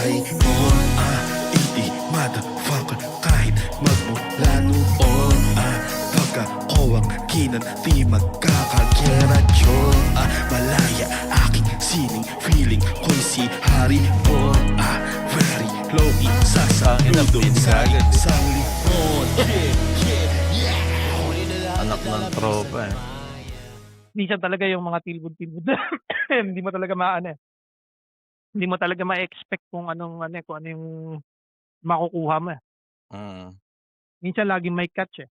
iPhone Hindi motherfucker kahit magmula noon Pagkakawang kinan di magkakagerasyon Malaya aking sining feeling ko'y si Haribon Very low-key sasaludong sa isang limon Anak ng tropa eh. Minsan talaga yung mga tilbud-tilbud hindi mo talaga maano eh. Hindi mo talaga ma-expect kung anong kung ano yung makukuha mo eh. Minsan laging may catch eh.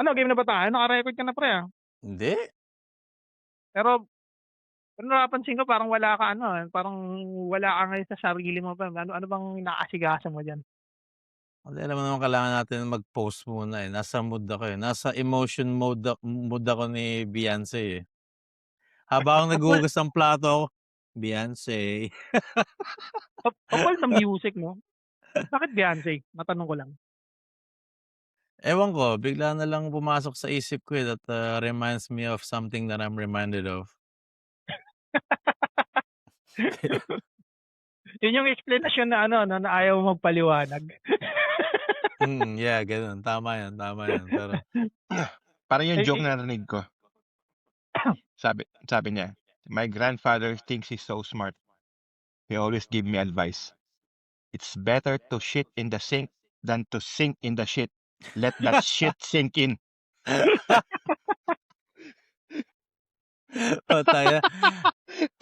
Ano, game na ba tayo? Naka-record ka na pre Hindi. Pero napapansin ko parang wala ka parang wala ka ngayon sa sarili mo pa. Ano bang inaasigasan mo diyan? Kasi alam mo naman kailangan natin mag-post muna eh. Nasa mood ako eh. Nasa emotion mood ako ni Beyonce eh. Habang naghuhugas ng plato ako, Beyonce. Kapal sa music no? Bakit Beyonce? Matanong ko lang. Ewan ko, bigla na lang pumasok sa isip ko eh. That reminds me of something that I'm reminded of. Yun yung explanation na na ayaw mo magpaliwanag. Yeah, ganun. Tama yan. Pero Parang yung joke na narinig ko. Sabi niya, my grandfather thinks he's so smart. He always give me advice. It's better to shit in the sink than to sink in the shit. Let that shit sink in.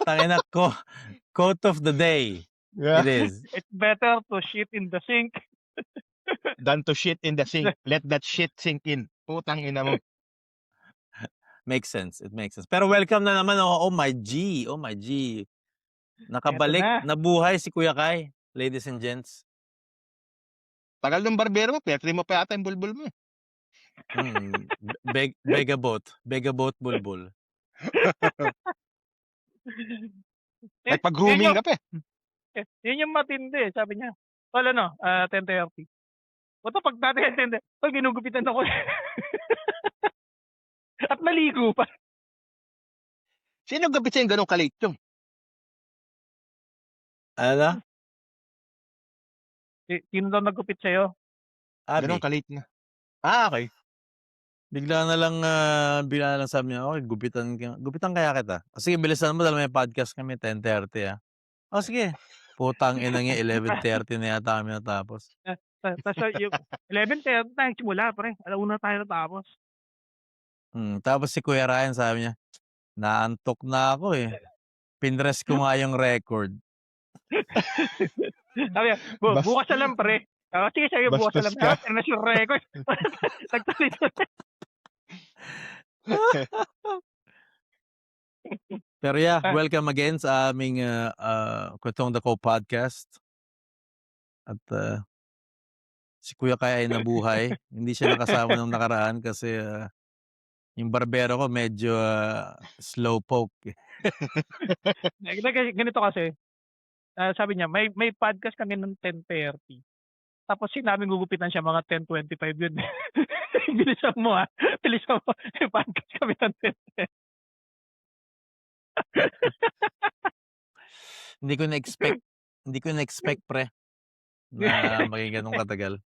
Tangina ko. Quote of the day. Yeah. It is. It's better to shit in the sink Than to shit in the sink. Let that shit sink in. Putang ina mo. Makes sense. It makes sense. Pero welcome na naman. Oh my G. Oh my G. Nakabalik. Nabuhay si Kuya Kai. Ladies and gents. Tagal ng barbero mo. Petri mo pa yata yung bulbul mo. Begabot bulbul. Nagpag-grooming ka pa eh. Yun yung matindi sabi niya. Wala 10:30. Buto pag dati 10:30, pag ginugupitan ako. At maligo pa. Sino gabit sa'yo ganun kalate yung? Ano? Sino daw nagupit sa'yo? Ganun kalate na. Okay. Bigla na lang sabi niya, okay, gupitan kaya kita. Sige, bilisan mo dahil may podcast kami, 10:30 sige. Putang ina niya, 11:30 na yata kami natapos. Tapos yung 11:30 tayo simula pre. Alauna tayo natapos. Tapos si Kuya Ryan sabi niya, naantok na ako eh. Pinress ko nga yung record. Sabi niya, bukas na lang pre. Sige sa'yo, bukas na lang. Pinress yung record. Nagtuloy-tuloy. Pero yeah, welcome again sa aming Kwentong Dako podcast. At si Kuya Kai ay nabuhay. Hindi siya nakasama nung nakaraan kasi yung barbero ko medyo slow poke. Ganito kasi, sabi niya, may podcast kami ng 10:30. Tapos sinabing gugupitan siya mga 10:25 yun. Bilisan mo Bilisan mo. May podcast kami ng 10:30. Hindi ko na-expect pre na maging ganun katagal.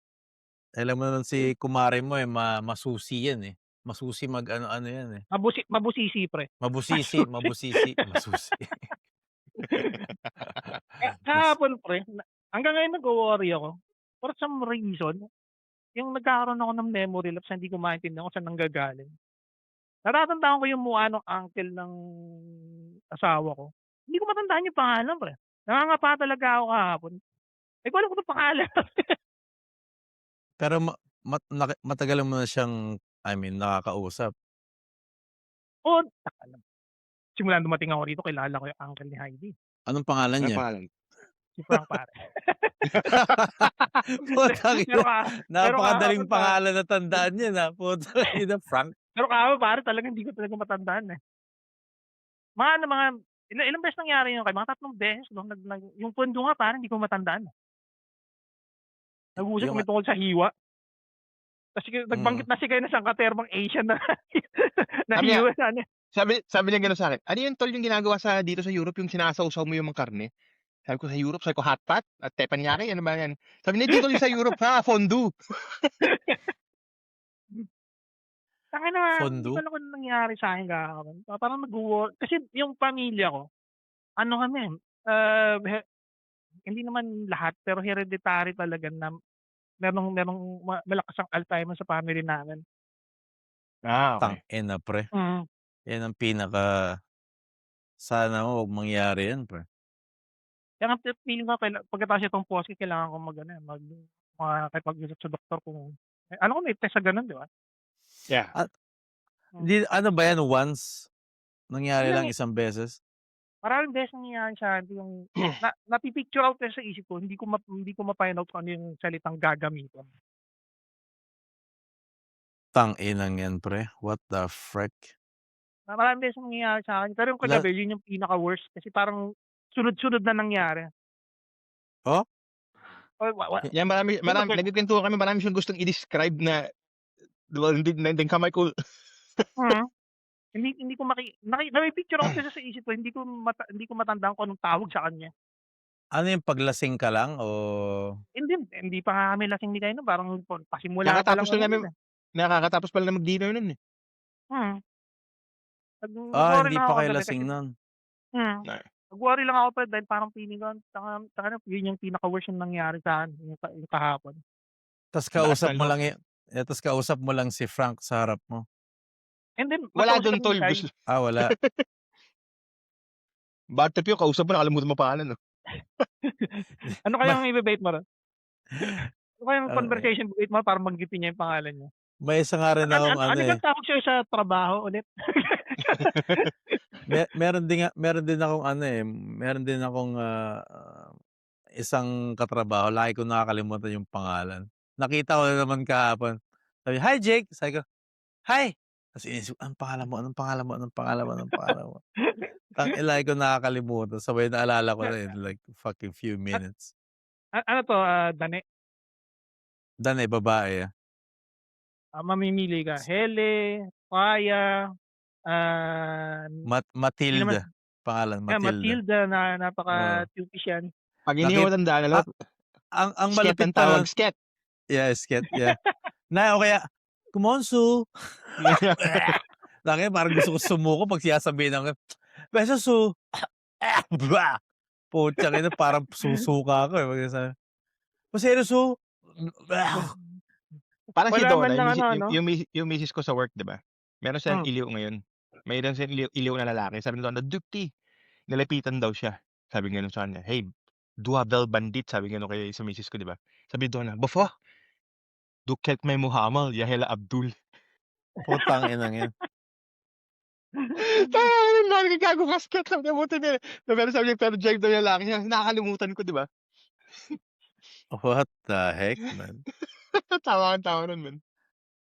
Alam mo naman si kumare mo masusi yan eh. Masusi mag-ano yan eh. Mabusisi pre. Masusi. Kahapon pre, hanggang ngayon nag-worry ako. For some reason, yung nagkakaroon ako ng memory lapse, hindi ko maintindihan kung saan nanggagaling. Natatandaan ko yung mukha ng uncle ng asawa ko. Hindi ko matandaan yung pangalan pre. Nangangapa talaga ako kahapon. Ko alam ko itong pangalan. Pero matagal mo na siyang, nakakausap. Oo, simulan dumating ako rito, kilala ko yung uncle ni Heidi. Anong pangalan niya? Si Frank pare. Napakadaling pangalan na tandaan niya na. Putang ina, Frank. Pero kahapon pare, talagang hindi ko talaga matandaan eh. Mga ilang beses nangyari yun kay mga 3 beses yung pundo nga parang hindi ko matandaan. Nag-uusap kami tungkol sa hiwa. Tapos nagbanggit na si kayo na siyang katerbang Asian na hiwa. Sabi niya gano'n sa'kin, "Ano yun tol yung ginagawa dito sa Europe yung sinasawsaw mo yung mga karne?" Sabi ko, "Sa Europe?" Sabi ko, "Hot pot at teppanyaki, ano ba yan?" Sabi niya, "Dito sa Europe ha, fondue." Tangina, hindi ko Fondue? alam kung anong nangyari sa'kin kahapon. Parang kasi yung pamilya ko, ano kami, hindi naman lahat, pero hereditary talaga na merong malakas ang Alzheimer sa family namin. Okay. Tangina pre. Mm. Yan ang sana mo 'wag mangyari yan pre. Kaya nga feeling ko pagkatapos itong post kailangan ko makipag-usap sa doktor kung alam ko may test sa gano'n, 'di ba? Yeah. Hindi ano ba yan once? Nangyari Yun lang lang isang beses? maraming beses nangyayari sa'kin yung napi-picture out kasi sa isip ko, hindi ko ma-find out kung ano yung salitang gagamitin. Tanginang yan pre, what the frick? Maraming beses nangyayari sa'kin, pero yung kagabi yun yung pinaka-worst kasi parang sunod-sunod na nangyari. Oh? Yan marami nagkukuwentuhan kami, marami siyang gustong i-describe na hindi kamay ko. Hindi ko napi-picture out kasi sa isip ko, hindi ko matandaan kung anong tawag sa kanya. Ano yung paglasing ka lang o Hindi pa nga kami lasing ni Kayno, parang pasimula pa lang Nakakatapos pa lang mag-dinner nun, eh. Nag-worry hindi lang pa ako kayo kagabi lasing kasi nun? nag-worry lang ako pa dahil parang feeling ko tanga yun yung pinaka-worst yung nangyari sa'kin yung kahapon. Tas Lakas kausap ng mo loob. lang tas kausap mo lang si Frank sa harap mo? And then Wala mag-kausap dun kami tol, ni Kai. Wala. bad trip yun, kausap mo nakalimutan mo pangalan, 'no? Ano kayang ibe-bait mo ron? Ano kayang Ah, conversation bait mo para banggit niya yung pangalan niya? May isa nga rin akong Ano bang tawag sa'yo sa trabaho ulit? meron din akong meron din akong isang katrabaho, lagi ko nakakalimutan yung pangalan. Nakita ko na naman kahapon. Sabi, "Hi Jake." Sabi ko, "Hi." Tas inisip, "Anong pangalan mo? Anong pangalan mo? Anong pangalan mo? Anong pangalan mo?" Lagi ko nakakalimutan. Sabay naalala ko na in like fucking few minutes. Ano to, Dane? Dane, babae. Mamimili ka. Hele, Paya, Matilda. Pangalan, Matilda. Matilda na napaka-tupish yan. Pag hindi mo matandaan, alam mo, Ang sket malupit ang tawag, pa sket. Yeah, sket, yeah. O kaya, "Kumonsu." Laki parang gusto ko sumuko pag sinasabihin ng "Beso su." Putang ina, parang susuka ako, eh. "Pasero su." Parang si Wala man Donna, lang ano. yung misis ko sa work, 'di ba? Meron siyang iliw ngayon. Mayroon siyang iliw na lalaki. Sabi ni Donna, "Dupti." Nilapitan daw siya. Sabi gano'n sa kanya, "Hey, duhabel bandit." Sabi gano'n sa misis ko, 'di ba? Sabi ni Donna, "Bafo, du kelt mig Muhammad, jag heter Abdul." Putang inang yan. Lagi gago ka, sket. Sabi niya, buti niya. Pero sabi niya, pero drive daw yung lalaki niya. Nakakalimutan ko, 'di ba? What the heck, man? Tawa nun, man.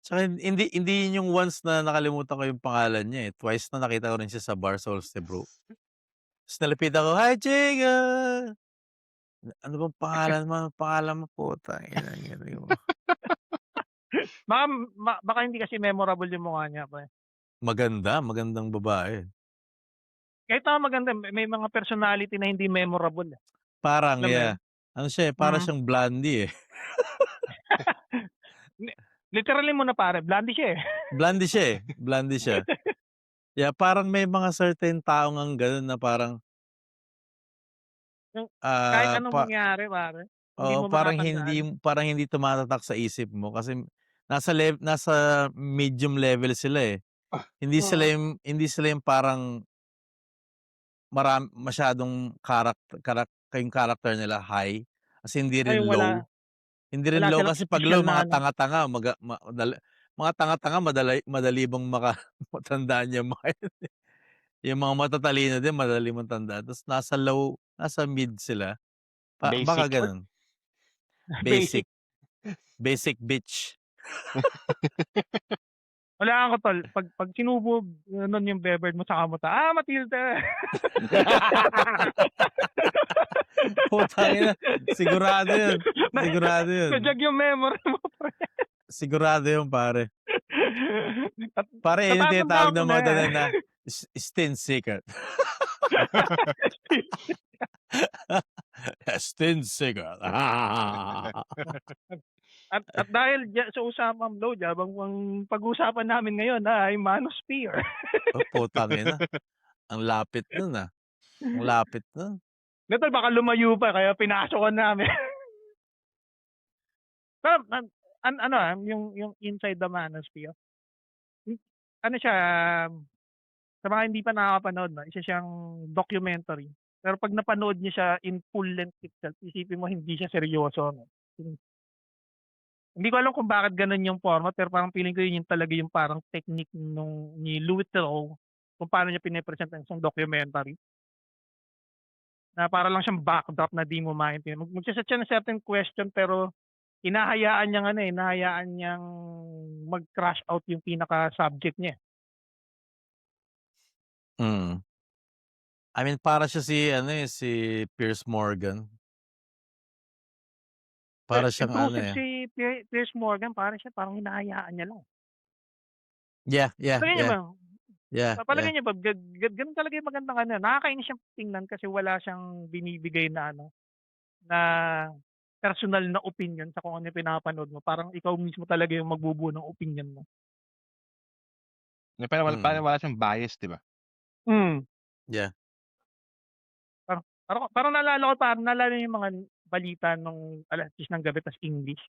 Tsaka hindi yun yung once na nakalimutan ko yung pangalan niya, eh. Twice na nakita ko rin siya sa bar sa Holstebro. Tapos nalapitan ko, "Hi, Jiga." "Ano bang pangalan mo? Anong pangalan mo?" Putang ina mo. Baka hindi kasi memorable yung mukha niya pa. Magandang babae. Kahit na maganda, may mga personality na hindi memorable. Parang, Alam mo yeah. yun? Ano siya, eh, para siyang Blondie, eh. Literally mo na pare, Blondie siya, eh. Blondie siya. Yeah, parang may mga certain taong ang gano'n na parang Kahit anong mangyari pare, hindi mo matatandaan. parang hindi tumatatak sa isip mo kasi nasa medium level sila, eh. Hindi sila yung parang masyadong yung character nila high, kasi hindi Ay rin low. Hindi rin wala low silang kasi 'pag espesyal low na mga ano. tanga-tanga mga tanga-tanga madali bang matandaan yung mga yun, eh. Yung mga matatalino din madali mong tandaan tapos nasa low, nasa mid sila. Baka Basic. gano'n. Basic bitch. Wala ko tol, pag sinubog nun yung beberd mo sa kamuta, Matilda. Putang ina, sigurado yun. Najag yung memory mo pre. Sigurado yun pare. Pare yun yung tinatawag ng mga danan na Stinsiker. Stinsiker. At dahil sa usapang load, habang ang pag-uusapan namin ngayon ay manosphere. Oh, putang ina. Ang lapit nun, ah. Ang lapit nun. Tol, baka lumayo pa kaya pinasokan namin. Pero yung inside the manosphere. Ano siya, sa mga hindi pa nakakapanood, no, isa siyang documentary. Pero pag napanood niyo siya in full length itself, isipin mo hindi siya seryoso. No? Hindi ko alam kung bakit ganun yung format, pero parang feeling ko yun yung talaga yung parang technique ni Louis Theroux kung paano niya pinipresent ang isang documentary. Na para lang siyang backdrop na di mo maintindihan. Magsaset siya ng certain question pero hinahayaan niyang mag-crash out yung pinaka-subject niya. Mm. I mean, para siya si Piers Morgan. Para siyang Intrusive si Piers Morgan, parang hinahayaan niya lang. Yeah. Palagay niyo ba? Yeah. Palagay niyo ba, ganun talaga yung magandang nakakainis siyang tingnan kasi wala siyang binibigay na na personal na opinion sa kung ano yung pinapanood mo. Parang ikaw mismo talaga yung magbubuo ng opinion mo. Parang wala siyang bias, di ba? Yeah. Parang naalala yung mga balita nung alas 10 ng gabi tas English.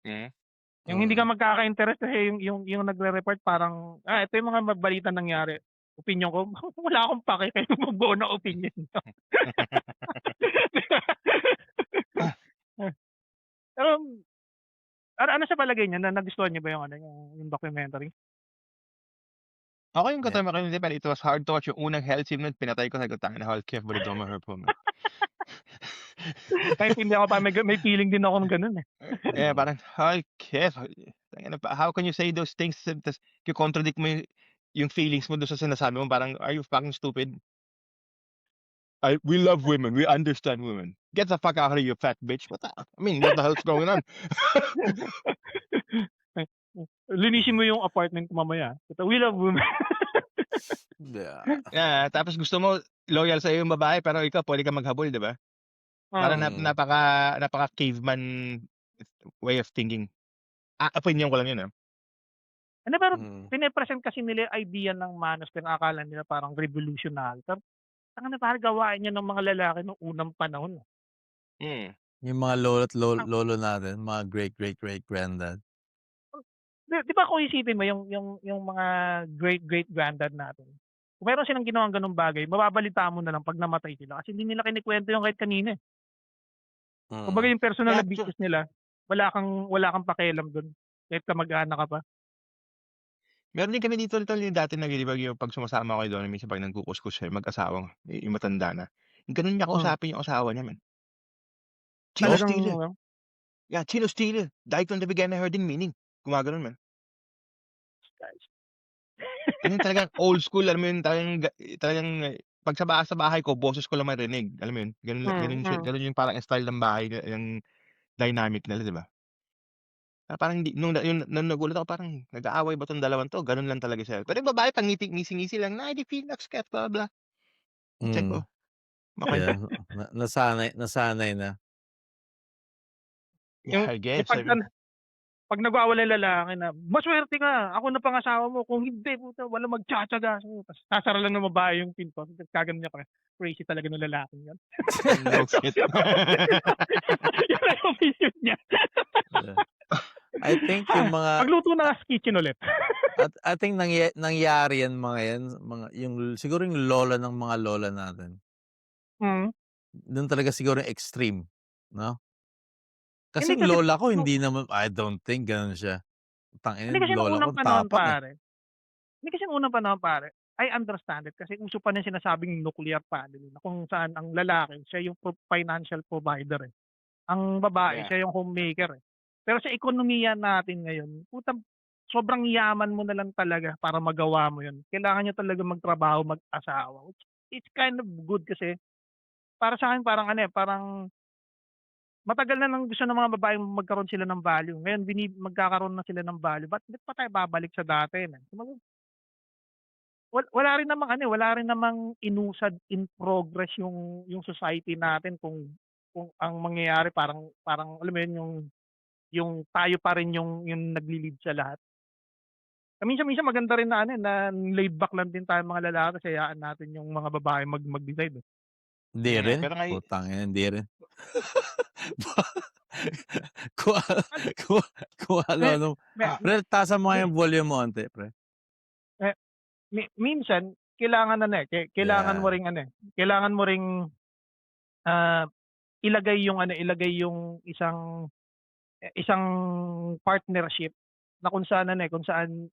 Yung hindi ka magkaka-interest kasi yung nagre-report parang, ito yung mga balita nangyari. Opinion ko, wala akong pake kayo magbuo ng opinion. Pero, ano sa palagay niya? Nagustuhan niyo ba yung documentary? Ako yung katama ko hindi, pero it was hard to watch. Yung unang hell scene nun, pinatay ko. Sabi ko, tangin na Hulk Kef, but don't her po, man. Kahit hindi ako pa, may feeling din ako ng ganun eh. Yeah, parang Hulk Kef. How can you say those things? Tapos, contradict mo yung feelings mo doon sa sinasabi mo. Parang, are you fucking stupid? We love women. We understand women. Get the fuck out of here, you fat bitch. What the hell's going on? Linisin mo yung apartment ko mamaya. We love women. Yeah. Tapos gusto mo loyal sa yung babae pero ikaw pwede ka maghabol, di ba? Parang napaka caveman way of thinking. Opinion ko lang yun. Pero pinipresent kasi nila yung idea ng manosphere, akala nila parang revolutionary. Pero parang gawain niya ng mga lalaki noong unang panahon. Yung mga lolo natin, mga great-great-great-granddad. Di ba kung isipin mo yung mga great-great-granddad natin, kung meron silang ginawang ganung bagay, mababalita mo na lang pag namatay sila kasi hindi nila kinikwento yung kahit kanina. Kumbaga yung personal na business nila, wala kang pakialam doon kahit kamag-anak ka pa. Meron din kami dito yung dati nag-ibag yung pag sumasama ko doon, minsan pag nagkukuskus siya, mag-asawang, yung matanda na. Ganun niya kausapin yung asawa niya, man. Chino Steele. Yeah, Chino Steele. Died from the beginning, I heard in meaning. Gumaganon, man. Ano talagang old school, alam mo yun, talagang pag sa bahay ko, boses ko lang marinig. Alam mo yun, ganun yung parang style ng bahay, yung dynamic nila, di ba? Parang nung nagulat ako, parang nag-aaway ba tong dalawang to? Ganun lang talaga siya. Pero yung babae, pang ngisi-ngisi lang, di Phoenix Cat, blah, blah. Check ko. Yeah, nasanay na. Yeah, I guess. Pag nagwawala lalaki na, maswerte ka, ako na pangasawa mo, kung hindi, puta, wala magtsatsaga. Tapos sasara lang ng babae yung pinto. Kagano niya pa, crazy talaga ng lalaki yan. No shit. Yan ang opinion niya. I think yung mga pagluto na kitchen ulit. I think nangyari yan siguro yung lola ng mga lola natin. Doon talaga siguro yung extreme, no? Kasi yung lola ko hindi naman, I don't think ganun siya. Hindi kasi nung unang panahon, pare. I understand it kasi uso pa na sinasabing nuclear family na kung saan ang lalaki siya yung financial provider eh. Ang babae siya yung homemaker eh. Pero sa ekonomiya natin ngayon, sobrang yaman mo na lang talaga para magawa mo yun. Kailangan niya talaga magtrabaho, mag-asawa. It's kind of good kasi para sa akin parang matagal na nang gusto ng mga babae magkaroon sila ng value. Ngayon magkakaroon na sila ng value. Ba't pa tayo babalik sa dati? wala rin namang wala rin namang inusad in progress yung society natin kung ang mangyayari parang alam mo yun, yung tayo pa rin yung nagli-lead sa lahat. Minsan maganda rin na na laid back lang din tayong mga lalaki kasi hayaan natin yung mga babae mag-decide, eh. Hindi Yun nga, rin, pero nga putangina hindi rin. Kung kung Eh, ano-ano. me ah, Pre, taasan mo nga me yung volume mo onti, pre. eh, minsan kailangan kailangan mo Yeah. ring kailangan mo ring, ah, ilagay yung isang partnership na kung saan,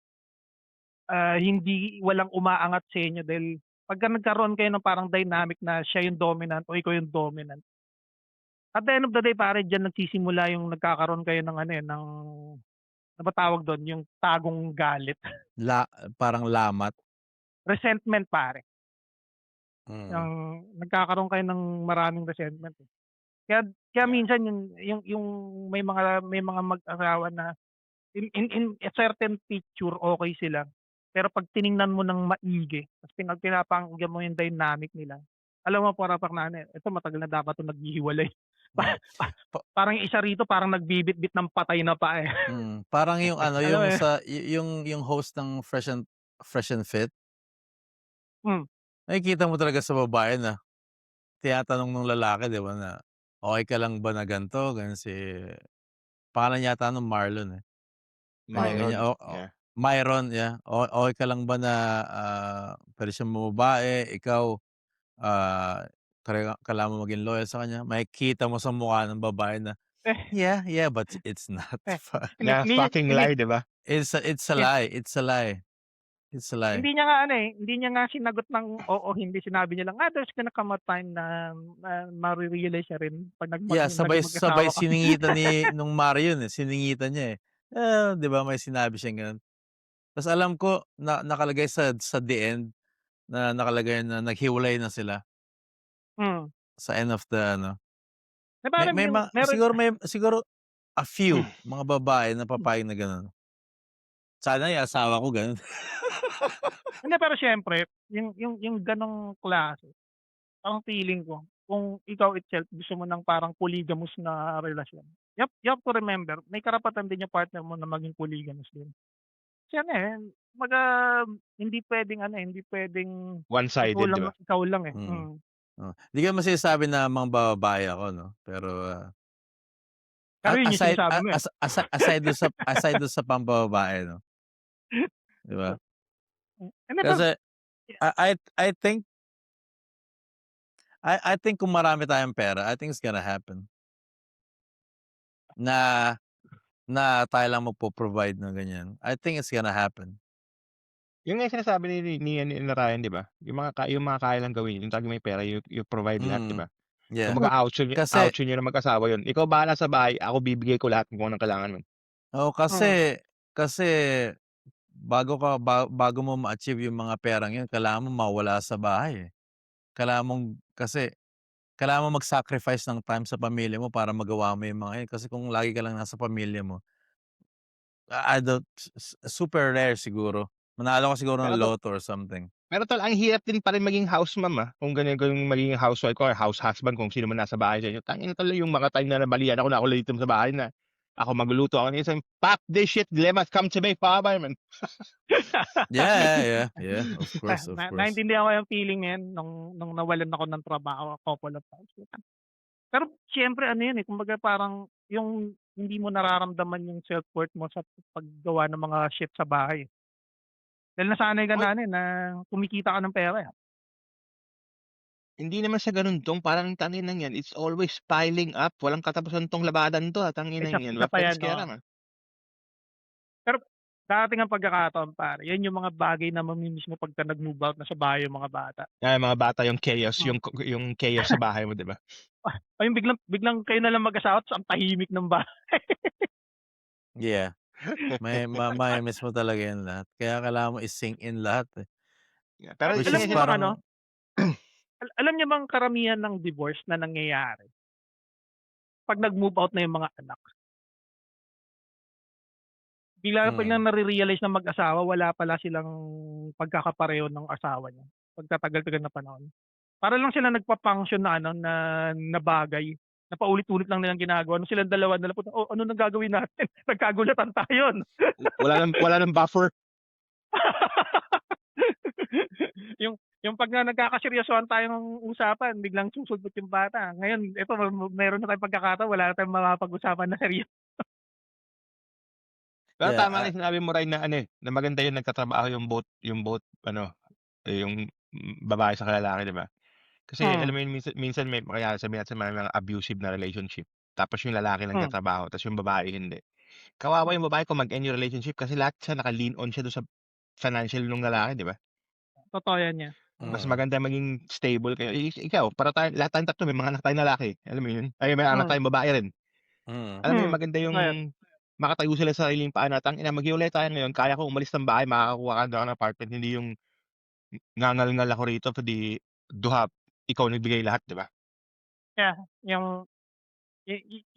hindi walang umaangat sa inyo dahil pagka nagkaroon kayo ng parang dynamic na siya yung dominant o ikaw yung dominant, at the end of the day pare diyan nagsisimula yung nagkakaroon kayo ng ng ano ba tawag dun, yung tagong galit, Parang lamat. resentment pare. Mm. Yung nagkakaroon kayo ng maraming resentment, eh. Kaya kaya yeah. minsan yung may mga mag-asawa na in a certain picture okay sila. Pero 'pag tiningnan mo ng maigi ta's pinapakinggan mo yung dynamic nila, alam mo para-pak na ito matagal na dapat 'to naghihiwalay. Pa Mm. Pa parang yung isa rito parang nagbibitbit ng patay na paa, eh. Parang yung Alam mo yung yun? yung host ng Fresh and Fit, Hmm, nakikita mo talaga sa babae na tinatanong nung lalaki 'di ba na, "Okey ka lang ba na gan'to?" Ganun pangalan yata nun Marlon, eh. Ganyan, mm. ganyan. Myron, O yeah. Myron, yeah. Okey ka lang ba na, puwede siyang babae, ikaw, kailangan mo maging loyal sa kanya, makikita mo sa mukha ng babae na, Eh, "Yeah, yeah, but it's not." eh, Pa hindi Na hindi fucking hindi lie, di ba? It's a eh, lie, it's a lie, it's a lie. hindi niya nga hindi niya nga sinagot ng oo, hindi. Sinabi niya lang, there's gonna come a time na mare-realize niya rin 'pag Yeah, naging sabay mag-asawa kami. siningitan nung Mario yun, eh, siningitan niya, eh. 'Di ba may sinabi siyang gano'n. Ta's alam ko na nakalagay sa the end na nakalagay na naghiwalay na sila Hmm, sa end of the ano. na parang yung meron Siguro a few mga babae na papayag na gano'n. Sana yung asawa ko gano'n. hindi, pero siyempre yung gano'ng klase, ang feeling ko kung ikaw itself gusto mo ng parang polygamous na relasyon, you have to remember may karapatan din yung partner mo na maging polygamous din. Kasi kumbaga hindi puwedeng One-sided, di ba? ikaw lang, eh. Mm. Oo. Di ko naman sinasabi na mangbababae ako 'no, pero, Pero yun yung aside sinasabi mo, eh. aside dun sa pambababae 'no, 'di ba? Hindi pero Kasi I think I think kung marami tayong pera, I think it's gonna happen na tayo lang magpo-provide ng ganyan. I think it's gonna happen. Yun nga yung sinasabi ni Ryan, di ba? Yung mga kaya lang gawin, yung talagang may pera, you provide lahat, di Mm, ba? yeah. Kumbaga Kasi outshoot niyo na mag-asawa yun. Ikaw bahala sa bahay, ako bibigay ko lahat kung anong kailangan mo. oo, mm, kasi bago mo ma-achieve yung mga perang yun kailangan mo mawala sa bahay, eh. Kasi kailangan mo mag-sacrifice ng time sa pamilya mo para magawa mo yung mga yun. Kasi kung lagi ka lang nasa pamilya mo, I don't super rare siguro. Manalo ka siguro ng Pero tol lotto or something. pero tol ang hirap din pa rin maging house mom, kung ganun magiging housewife ko or house husband kung sino man nasa bahay sa inyo. Tangina tol yung mga time na nabalian ako na ako dito sa bahay na ako magluluto ako ng isang, "Pack this shit, Lemas, come to me, Papa," man. Yeah. Of course, of course. naintindihan ko yung feeling na yun nung nawalan ako ng trabaho a couple of times. Pero siyempre yun, kumbaga parang yung hindi mo nararamdaman yung self-worth mo sa paggawa ng mga shit sa bahay. Dahil nasanay ka Oy, na kumikita ka ng pera, eh. hindi naman sa ganun tong parang tanginang yan, it's always piling up. Walang katapusan 'tong labadan 'to, Isa tanginang yan, isa pa yan, Baptiskera, oo. man. Pero darating ang pagkakataon pare, yan yung mga bagay na mami-miss mo pagka nag-move out na sa bahay yung mga bata. Yung mga bata, yung chaos, Hmm. yung chaos sa bahay mo, 'di ba? O yung biglang kayo na lang mag-asawa ta's ang tahimik ng bahay. Yeah. Mami-miss mo talaga yan lahat. Kaya kailangan mo i-sink in lahat, eh. Yeah, pero Which yun Alam is nga niyo bang parang alam niyo bang karamihan ng divorce na nangyayari 'pag nag-move out na yung mga anak? biglang Mm. nare-realize ng mag-asawa wala pala silang pagkakapareho ng asawa niya, pagtatagal-tagal na panahon. Para lang sila nagpa-function na ano, na bagay, na paulit-ulit lang nilang ginagawa. Nung silang dalawa na lang, "Oh, ano nang gagawin natin?" Nagkagulatan tayo 'no. Wala nang buffer. Yung 'pag na nagkakaseryosohan tayong usapan, biglang susulpot yung bata. Ngayon ito meron na tayong pagkakataon, wala na tayong mapag-usapan na seryoso. Pero Yeah, tama rin sinabi mo, Ray, na ano, na maganda yung nagtatrabaho yung both ano, yung babae sa lalaki, 'di ba? Kasi Hmm, alam mo yun, minsan may kaya sabihin natin may mga abusive na relationship, tapos yung lalaki hmm, nagtatrabaho tapos yung babae hindi. Kawawa yung babae kung mag-end yung relationship kasi lahat siya naka-lean on siya dun sa financial nung lalaki, 'di ba? totoo yan niya. Mas mm, maganda maging stable kayo. Ikaw, para lahat tayong tatlo may mga anak tayong lalaki, alam mo yun? Ay, may anak Hmm, tayong babae rin. mm, Alam mo yun, maganda totoo yan. yung makatayo sila sa sariling paa na, "Tangina, maghiwalay tayo ngayon, kaya kong umalis ng bahay, makakakuha ka ng apartment, hindi yung ngangal-ngal ako rito, duha, ikaw nagbigay lahat," 'di ba? Kaya yung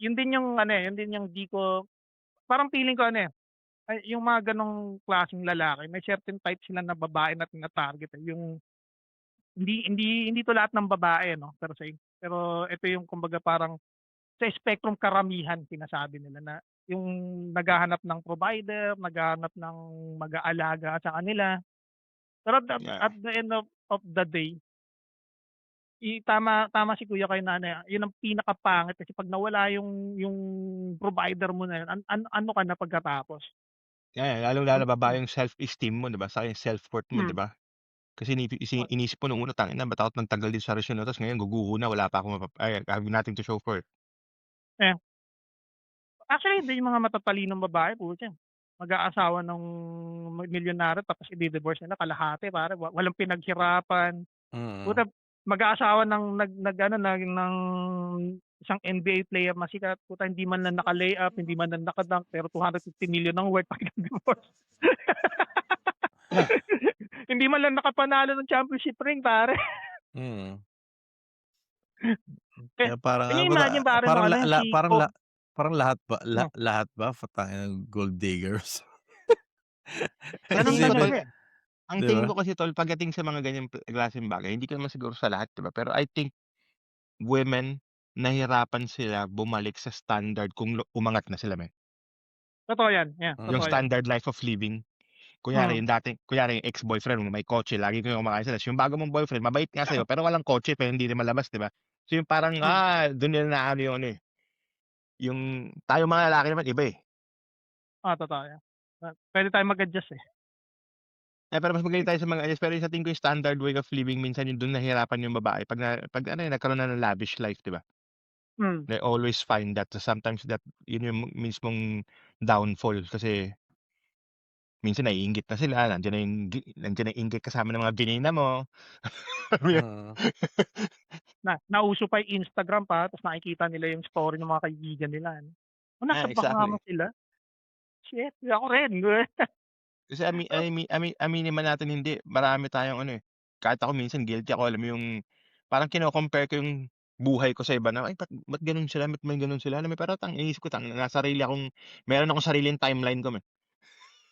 yun din yung ano, yun din yung di ko parang feeling ko ano, ay yung mga ganong klaseng lalaki may certain type sila na babae na tina-target, eh, yung hindi 'to lahat ng babae 'no, per se. Pero ito yung kumbaga parang sa spectrum karamihan sinasabi nila na yung naghahanap ng provider, naghahanap ng mag-aalaga sa kanila. Pero Yeah. at the end of the day, tama tama si kuya kay na ano, yun ang pinakapangit kasi 'pag nawala yung provider mo na yun, ano ka na pagkatapos? Yeah, lalong-lalo baba yung self-esteem mo, 'di ba, saka yung self-worth mo, 'di Hmm, ba? Kasi inisip mo nung una, "Tangina, ba't ako nagtagal dito sa relasyon na 'to, ta's ngayon guguho na, wala pa akong I have nothing to show for it." eh, actually hindi yung mga matatalinong babae putya, mag-aasawa ng milyonaryo tapos ide-divorce nila kalahati pare, walang pinaghirapan. mm, Puta, mag-aasawa ng nag-ano ng isang NBA player na sikat, puta hindi man lang naka-layup, hindi man lang naka-dunk, pero 250 million ang worth pag nag-divorce. Hindi man lang nakapanalo ng championship ring pare. mm. Eh, Kaya parang can ano you ba imagine pare nung parang ano si parang lahat ba hmm, lahat ba tangina gold diggers? ganun Hindi, Kasi talaga, pag eh. ang 'di tingin ba? ko kasi, tol, pagdating sa mga ganyang klaseng bagay, hindi ko naman siguro sa lahat, 'di ba, pero I think women, nahirapan sila bumalik sa standard kung umangat na sila, men. Totoo yan, yeah, Yung totoo yan. Mm, standard life of living. Hmm, Kunyari yung ex-boyfriend mo may kotse, lagi kayong kumakain sa labas. Yung bago mong boyfriend mabait nga sa'yo pero walang kotse, pero hindi rin malabas, 'di ba? So yung parang, hmm, dun nila naano yung ano, eh, yung tayong mga lalaki naman iba, eh. totoo yan. Puwede tayong mag-adjust, eh. Pero mas magaling tayo sa mga pero yung sa tingin ko yung standard way of living minsan yung dun nahihirapan yung babae 'pag ano, eh, nagkaroon na ng lavish life, 'di ba? Hmm, They always find that sometimes that yun yung mismong downfall kasi minsan naiinggit na sila, nandiyan na yung inggit kasama ng mga binina mo, alam mo yun? mm. nauso pa yung Instagram pa tapos nakikita nila yung story ng mga kaibigan nila ano. "Oh, nasa Exactly. Bahamas sila." Shit, ako rin. Kasi aminin man natin hindi, marami tayong ano, eh, kahit ako minsan guilty ako, alam mo yung parang kino-compare ko yung buhay ko sa iba na, "Ay, ba't gano'n sila, ba't may gano'n sila?" Alam mo, pero iniisip ko, meron akong sariling timeline ko, eh.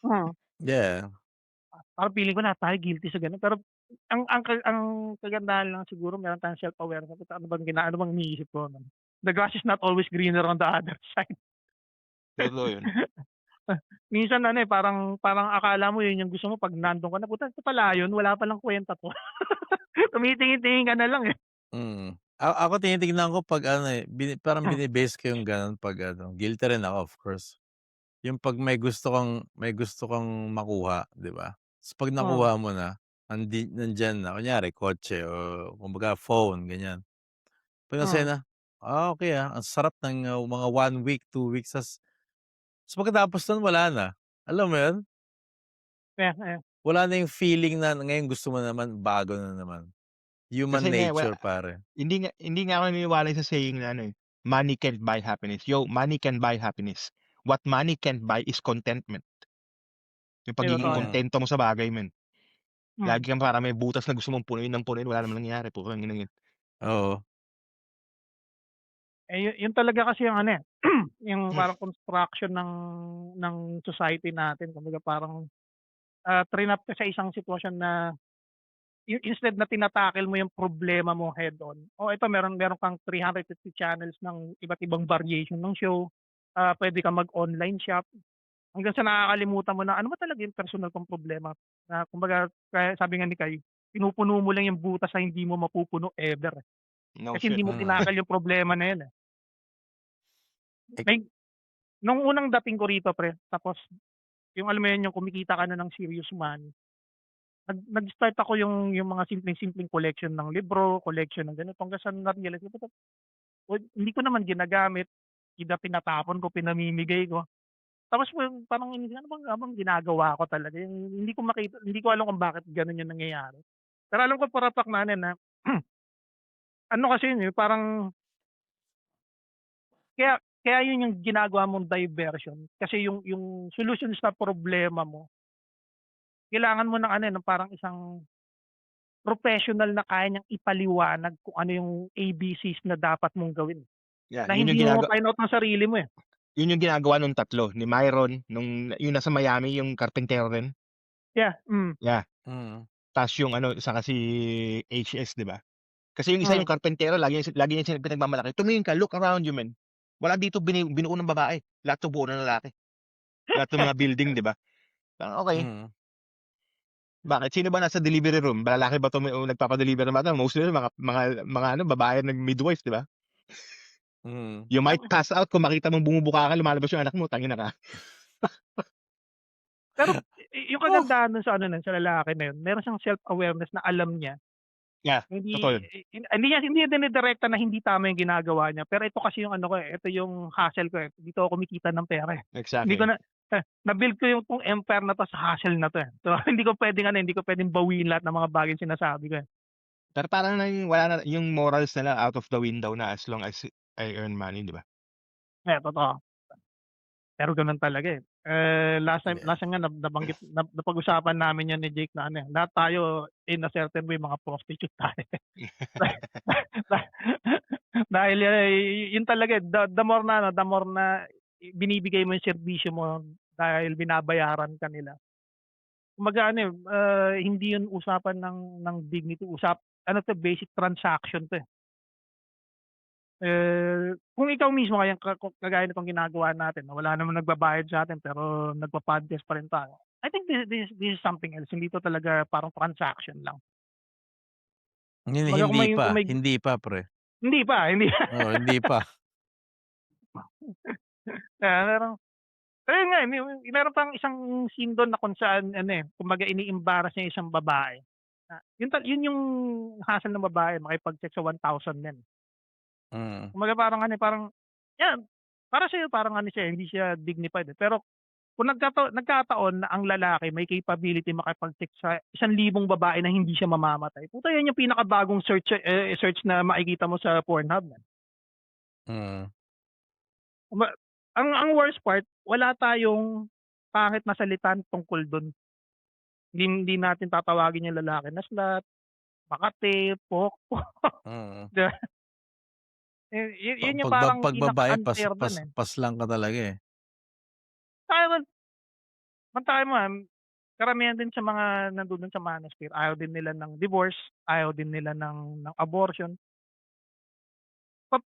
Hmm. Yeah, Parang feeling ko lahat tayo guilty sa gano'n, pero ang kagandahan lang siguro meron tayong self-awareness kung ano bang iniisip ko 'no. The grass is not always greener on the other side. Totoo yun. Minsan ano, eh, parang parang akala mo yun yung gusto mo 'pag nandun ka na, puta ito pala yun, wala palang kuwenta 'to. Tumitingin-tingin ka na lang, eh. mm. Ako tinitignan ko 'pag ano, eh, parang Hmm, bine-base ko yung gano'n 'pag ano, guilty rin ako of course. Yung 'pag may gusto kang makuha, 'di ba? Ta's 'pag hmm, nakuha mo na, nandiyan na, kunyari kotse o kumbaga phone, ganyan. 'Pag nasa'yo hmm. na, okey, ang sarap ng, mga 1 week, 2 weeks ta's pagkatapos nun wala na. Alam mo yun? Yeah, yeah. Wala na yung feeling na ngayon gusto mo naman bago na naman. Human Kasi nga nature pare. hindi nga ako naniniwala sa saying na ano, eh, "Money can't buy happiness." Yo, money can buy happiness. What money can't buy is contentment. Yung Ay, pagiging totoo yan. Mm, kontento mo sa bagay, men. Hmm. Lagi kang parang may butas na gusto mong punuin ng punuin, wala namang nangyayari, putang ina yun. oo. Eh, yun talaga kasi yung ano, eh, yung parang construction ng society natin. Kumbaga parang trinap ka sa isang sitwasyon na instead na tinatackle mo yung problema mo head on. O ito meron kang 350 channels ng iba't ibang variation ng show. Pwede kang mag-online shop. Hanggang sa nakakalimutan mo na ano ba talaga yung personal kong problema. Na kumbaga kaya sabi nga ni Kai, pinupuno mo lang yung butas na hindi mo mapupuno ever. No Kasi hindi shit. mo tinakal yung problema na yun. Eh, May, nung unang dating ko rito, pre, tapos yung alam mo yun, yung kumikita ka na ng serious money, nag-start ako yung mga simpleng-simpleng collection ng libro, collection ng ganito. Hanggang sa na-realize ko, hindi ko naman ginagamit, pinatapon ko, pinamimigay ko. Tapos parang ano bang ginagawa ko talaga? Hindi ko alam kung bakit ganun yung nangyayari. Pero alam ko para paknanin na ano kasi yun, parang kaya yun yung ginagawa mong diversion kasi yung solution sa problema mo kailangan mo ng ng parang isang professional na kaya niyang ipaliwanag kung ano yung ABCs na dapat mong gawin. Yeah, Na yun yung hindi mo ginagawa. ma-find out ng sarili mo eh. Yun yung ginagawa nung tatlo, ni Myron, yung nasa Miami, yung karpentero rin. Yeah. Yeah. mm. Tapos yung isa kasi HS, di ba? Kasi yung isa yung karpentero, lagi niya pinagmamalaki. Tumingin ka, look around you, man. Wala dito binuo ng babae. Lahat to buo ng lalaki. Lahat ng mga building, di ba? Okay. Mm. Bakit? Sino ba nasa delivery room? Lalaki ba ito nagpapadeliver ng bata? Mostly mga babae midwife, di ba? Mm. You might pass out kung makita mong bumubuka ka, lumalabas yung anak mo, tangin na ka. Pero yung kagandahan dun sa sa lalaki na yun, meron siyang self-awareness na alam niya. Yeah, Hindi totoo yun. hindi niya dinidirekta na hindi tama yung ginagawa niya. Pero ito kasi yung ito yung hustle ko eh. Dito ako kumikita ng pera eh. Hindi Exactly. ko na-build ko yung tong empire na to sa hustle na to eh. So hindi ko pwedeng bawiin lahat ng mga bagay sinasabi ko eh. Pero parang wala na, yung morals nila out of the window na as long as I earn money, di ba? Totoo. Pero ganun talaga eh. Last time nga nabanggit napag-usapan namin yan ni Jake na lahat tayo in a certain way mga prostitute tayo. Dahil yun talaga the more na binibigay mo yung serbisyo mo dahil binabayaran ka nila. Kumaga hindi yun usapan ng dignity, basic transaction to eh. Kung ikaw mismo kagaya nitong ginagawa natin, wala naman nagbabayad sa atin pero nagpa-podcast pa rin tayo. I think this is something else. Hindi to talaga parang transaction lang. Hindi pa, pre. Hindi pa. Oo, hindi pa. Pero nga, meron pang isang scene doon na kung saan kumbaga ini-embarrass niya isang babae. Yun yung hassle ng babae, makipag-sex sa 1,000 men. Kumbaga parang yan, para sa'yo parang siya, hindi siya dignified. Pero kung nagkataon na ang lalaki may capability makipag-sex sa 1,000 babae na hindi siya mamamatay. Puta, yan yung pinakabagong search na makikita mo sa Pornhub. Ang worst part, wala tayong pangit na salitan tungkol doon. Hindi natin tatawagin yung lalaki na slut, makate, pokpok. Yun yung parang pagbabae, pinaka-unfair dun eh. pas lang ka talaga eh. Tayo mo, karamihan din sa mga nandun sa manosphere, ayaw din nila ng divorce, ayaw din nila ng abortion.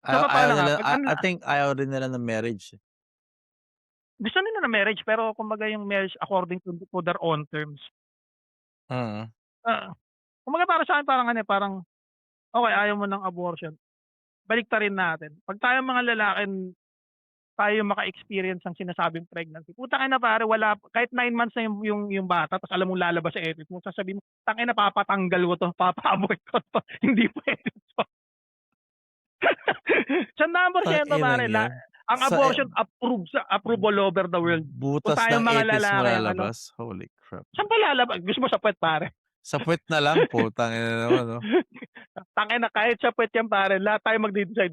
I think ayaw din nila ng marriage. Gusto nila ng marriage pero kumbaga yung marriage according to their own terms. Kumbaga para sa akin parang okay, ayaw mo ng abortion. Baliktarin natin. Pag tayo mga lalaki, tayo maka-experience ng sinasabing pregnancy. Putang ina pare, wala kahit 9 months na yung bata, tapos alam mo lalabas sa epic mo, sasabihin mo, tangin na papatanggal ko to, papa-abort ko to. Hindi pwede to. Sa number 100 pare, ang abortion approved all over the world. Butas tayo ng mga etis mo lalaki, lalabas. Holy crap. Saan pa lalabas? Gusto mo sa puwet pare? Sa puwet na lang po, tangina naman, no? Tangina, kahit sa puwet yan pare, lahat tayo magde-decide.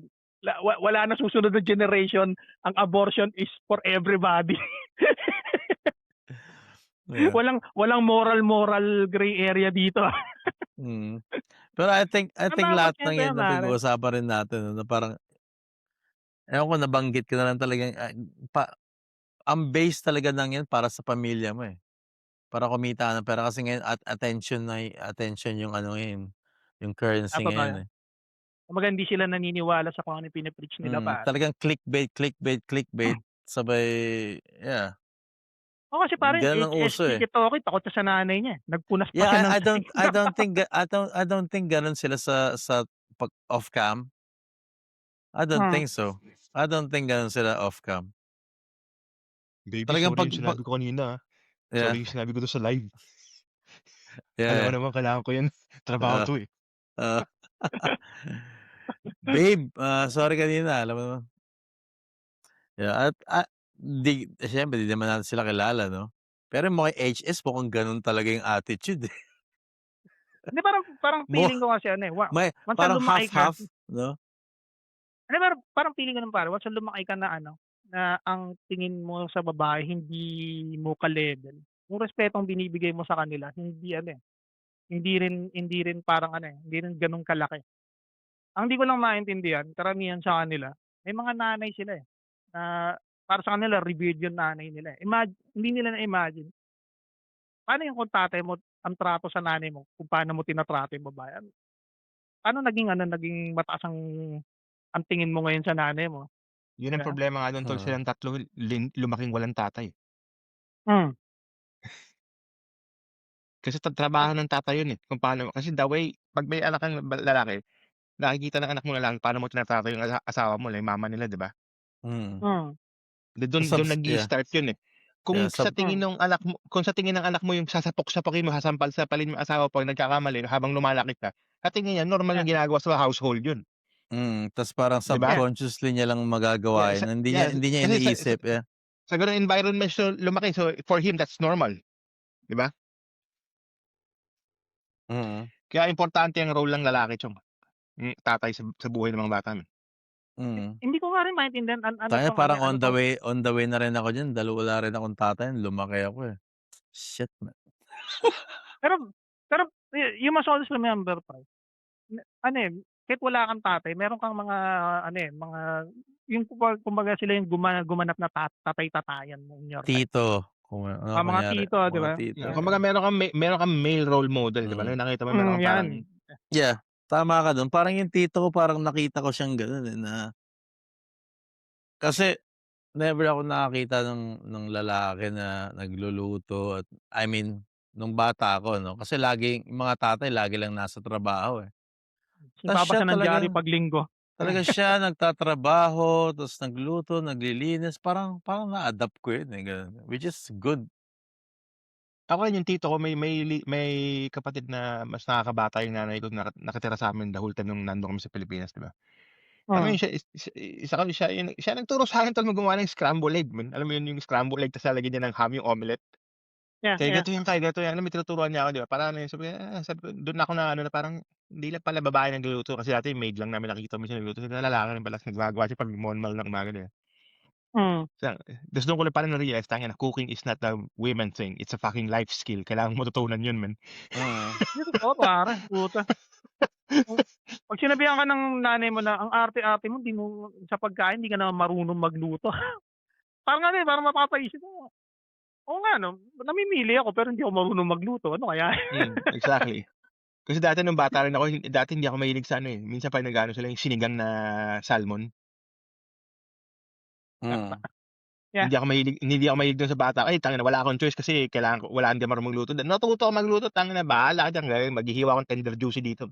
Wala na susunod na generation. Ang abortion is for everybody. Yeah. Walang moral gray area dito. Pero I think lahat ng yan na pare. pinag-uusapan rin natin na parang Ewan ko nabanggit ko na lang talagang, ang base talaga ng 'yan para sa pamilya mo, eh. Para kumita ka ng pera kasi ngayon at attention yung ano ngayon, yung currency Totoo ngayon, yan. eh. Kumbaga hindi sila naniniwala sa kung ano yung pine-preach nila pare. Talagang clickbait, clickbait, clickbait sabay yeah, Oo, kasi pare gano'n ang HS uso, eh. Tiki-Toki takot siya sa nanay niya, eh. Nagpunas pa Yeah, siya ng I don't think gano'n sila sa pag off cam. I don't Hmm, think so. I don't think gano'n sila off cam. Baby, Talagang sorry yung sinabi ko kanina, yeah, Sorry yung sinabi ko dun sa live. Alam mo yeah, naman kailangan ko yan. Trabaho oo, 'to, eh. oo. Babe, sorry kanina alam mo naman. Yeah, at, siyempre di naman natin sila kilala 'no. Pero yung mga HS mukhang gano'n talaga yung attitude, eh. hindi parang parang Mo feeling ko kasi ano, eh, may once na parang lumaki ka half-half 'no? hindi parang feeling ko naman pare once na lumaki ka na ano, na ang tingin mo sa babae hindi mo ka-level, yung respetong binibigay mo sa kanila hindi ano, eh, hindi rin parang ano, eh, hindi rin gano'n kalaki. Ang hindi ko lang maintindihan karamihan sa kanila, may mga nanay sila, eh, na para sa kanila revered yung nanay nila, eh. Hindi nila na-imagine, paano yung kung tatay mo ang trato sa nanay mo, kung paano mo tinatrato yung babae, paano naging mataas ang tingin mo ngayon sa nanay mo, Yun 'di ang ba? problema nga dun tol, Oo, silang tatlo lumaking walang tatay. Hmm, Kasi trabaho ng tatay yun, eh, kung paano kasi the way 'pag may anak kang lalaki, nakikita ng anak mo lalaki paano mo tinatrato yung asawa mo, like mama nila, 'di ba? mm. hmm, Dun nag-i-start yun, eh. Yeah, hmm, Kung sa tingin ng anak mo yung sasapok-sapokin mo, sasampal-sapalin mo yung asawa 'pag nagkakamali habang lumalaki ka, sa tingin niya normal yeah, na ginagawa sa household yun, ta's parang 'di ba? yeah, subconsciously niya lang magagawa yun, hindi niya Kasi iniisip, yeah. sa gano'ng environment siya lumaki, so for him that's normal, 'di ba? Mm, Kaya importante ang role ng lalaki chong, tatay sa buhay ng mga bata mo. mm. hindi ko nga rin maintindihan ano Tayo 'tong ano, parang ano 'tong on the way na rin ako diyan dahil wala rin akong tatay, lumaki ako, eh. Shit man. pero pero you must always remember pre, ano, eh, kahit wala kang tatay meron kang mga ano, eh, mga yung kumbaga sila yung gumanap na tatay-tatayan mo in your life. Tito, Mga kunyari tito 'di mga ba? tito, Yeah, Yeah, kumbaga meron kang male role model, 'di ba? mm. Nung nakita mo meron kang parang 'yan. Yeah, tama ka dun. Parang yung tito ko parang nakita ko siyang gano'n, eh, na kasi never ako nakakita ng lalaki na nagluluto at I mean nung bata ako 'no, kasi laging yung mga tatay lagi lang nasa trabaho, eh. Tas Nagpapasa siya ng diary talagang 'pag Linggo. talaga siya nagtatrabaho ta's nagluto, naglilinis, parang na-adapt ko yun, eh, gano'n, which is good. ako rin yung tito ko may kapatid na mas nakakabata yung nanay ko nakatira sa'min the whole time nung nandun kami sa Pilipinas, 'di ba? Alam mo Hmm, yun isa kami siya nagturo sa'kin tol gumawa ng scrambled egg man. Alam mo yun yung scrambled egg ta's lalagyan niya ng ham yung omelette. yeah, Kaya yeah. ganito yan, kaya ganito yan. Alam mo tinuturuan niya ako, 'di ba? Para ano yun, sabi ko dun ako na ano na parang hindi lang pala babae nagluluto kasi dati maid lang namin nakikita minsan nagluluto, lalaki rin pala gumagawa siya 'pag monmal ng umaga, 'di ba? Hmm. Ta's dun ko lang parang na-realize tangina cooking is not a women thing, it's a fucking life skill. Kailangan mo matutunan yun man. Mm, Hindi totoo pare, puta. Hmm, 'pag sinabihan ka ng nanay mo na, "Ang arte-arte mo, 'di mo sa pagkain, 'di ka naman marunong magluto." Parang ano, eh, parang mapapaisip ka, oo nga 'no, namimili ako pero hindi ako marunong magluto, ano kaya? Exactly. Kasi dati nung bata rin ako, dati hindi ako mahilig sa ano, eh, minsan 'pag nag-aano sila yung sinigang na salmon, mm. Yeah. hindi ako mahilig dun sa bata. Ay tangina wala akong choice kasi hindi ako marunong magluto. Natuto ako magluto, tangina bahala ka diyan, maghihiwa akong tender juicy dito.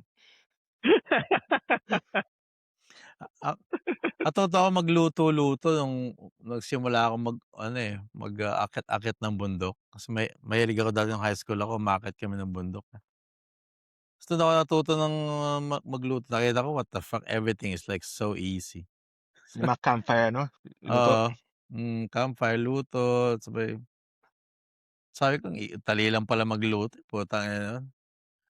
Ah, natuto ako magluto-luto nung nagsimula akong mag-ano, eh, akyat-akyat ng bundok. Kasi mahilig ako dati nung high school ako umaakyat kami ng bundok, eh. Ta's dun ako natuto ng magluto. Nakita ko, what the fuck, everything is like so easy. Yung mga campfire ano, luto. Oo, campfire, luto, sabay sabi ko, dali lang pala magluto, putang ina nun.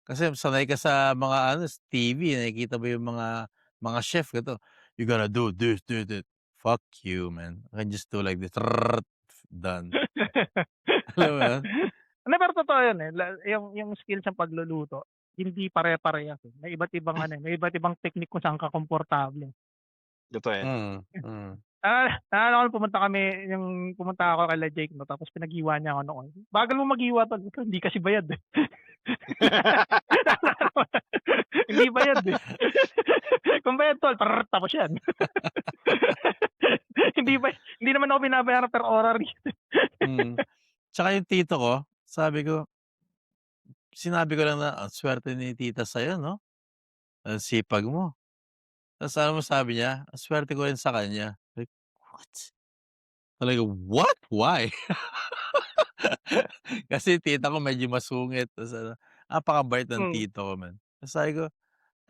Kasi sanay ka sa mga ano, sa TV nakikita mo yung mga chef ganito, "You gotta do this, this, this." Fuck you man, I can just do like this, done. Alam mo yun? Hindi, pero totoo 'yun, eh, yung skill sa pagluluto, hindi pare-parehas, eh. May iba't ibang ano, eh, may iba't ibang technique kung saan ka komportable. Totoo yan. Naalala ko pumunta ako kila Jake 'no, tapos pinaghiwa niya ako noon. Bagal mo maghiwa tol, hindi kasi bayad, eh. Hindi bayad, eh. Kung bayad tol, tapos yan. Hindi naman ako binabayaran per oras rito. Tsaka yung tito ko, sinabi ko lang na, "Ang swerte ni tita sa'yo 'no, ang sipag mo." Tapos alam mo sabi niya, "Ang swerte ko rin sa kanya." Like, what? Talagang, what? Why? Kasi tita ko medyo masungit tapos napakabait ng Hmm. tito ko man. Tapos sabi ko,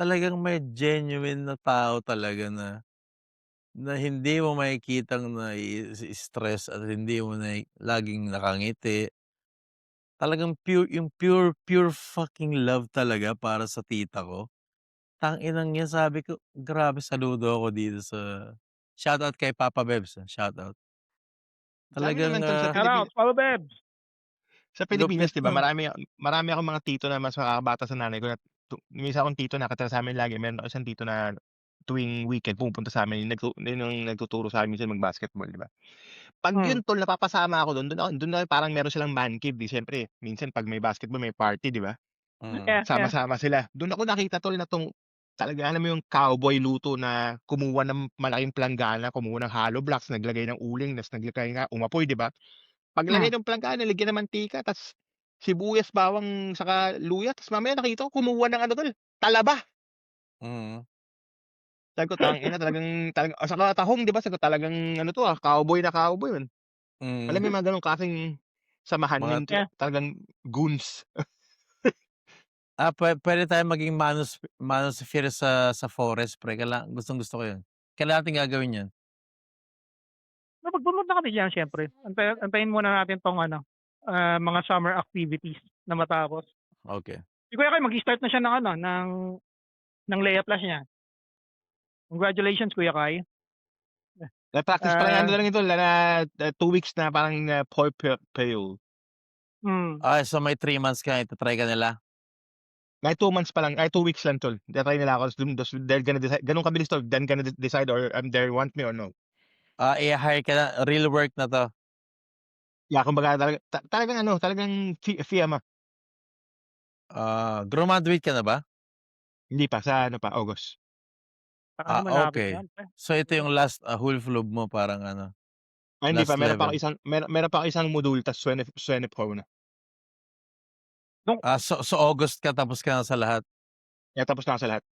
talagang may genuine na tao talaga na hindi mo makikitang nai-stress at hindi mo laging nakangiti. Talagang pure fucking love talaga para sa tita ko. Tang-inang 'yan sabi ko, grabe saludo ako dito shoutout kay Papa Bebs, shoutout. Sa amin Talagang, naman tol sa Shout out, Papa Bebs. Sa lupit Pilipinas 'di ba nun. marami akong mga tito na mas makakabata sa nanay ko na may isa akong tito nakatira sa'min lagi, meron akong isang tito na tuwing weekend pumupunta sa'min yun yung nagtuturo sa'min minsan mag-basketball 'di ba? 'Pag Hmm. yun tol napapasama ako dun na parang meron silang man cave, 'di siyempre minsan 'pag may basketball may party 'di ba? Yeah. Sama-sama sila. Dun ako nakita tol na talaga alam mo yung cowboy luto na kumuha ng malaking planggana, kumuha ng hollow blocks, naglagay ng uling, ta's naglagay nga umapoy 'di ba? Paglagay ng planggana nilagyan ng mantika ta's sibuyas, bawang, saka luya ta's mamaya nakita ko kumuha ng ano tol, talaba. Mm, Sabi ko, "Tangina talagang" saka tahong 'di ba, sabi ko, "Talagang ano 'to, cowboy na cowboy man." Alam mm. mo yung mga gano'ng klaseng samahan Mga yun Yeah. talagang goons. puwede tayong maging manosphere sa forest pre, gustong-gusto ko yun. Kailan natin gagawin yun? Pag pumunta kami diyan siyempre, antayin muna natin 'tong mga summer activities na matapos. Okay. Si Kuya Kai mag-i-start na siya ng Leia Plus niya. Congratulations Kuya Kai. Na-practice pa lang ano Ah, lang ito na 2 weeks na parang for payroll. hmm. So may 3 months ka, ita-try ka nila? May 2 months pa lang, ay 2 weeks lang tol. Ita-try nila ako ta's they're gonna decide gano'n kabilis tol, then gonna decide or they want me or no. I-hire ka na, real work na 'to? Yeah, kumbaga talagang ano, talagang fee ama. Graduate ka na ba? Hindi pa, sa ano pa, August. Saka ano malapit na Okay. yan pre. So ito yung last, hulflub mo parang Ay hindi last pa, level. meron pa ako isang module ta's Swenep na. Nung So August ka tapos ka na sa lahat? Yeah, tapos na ako sa lahat.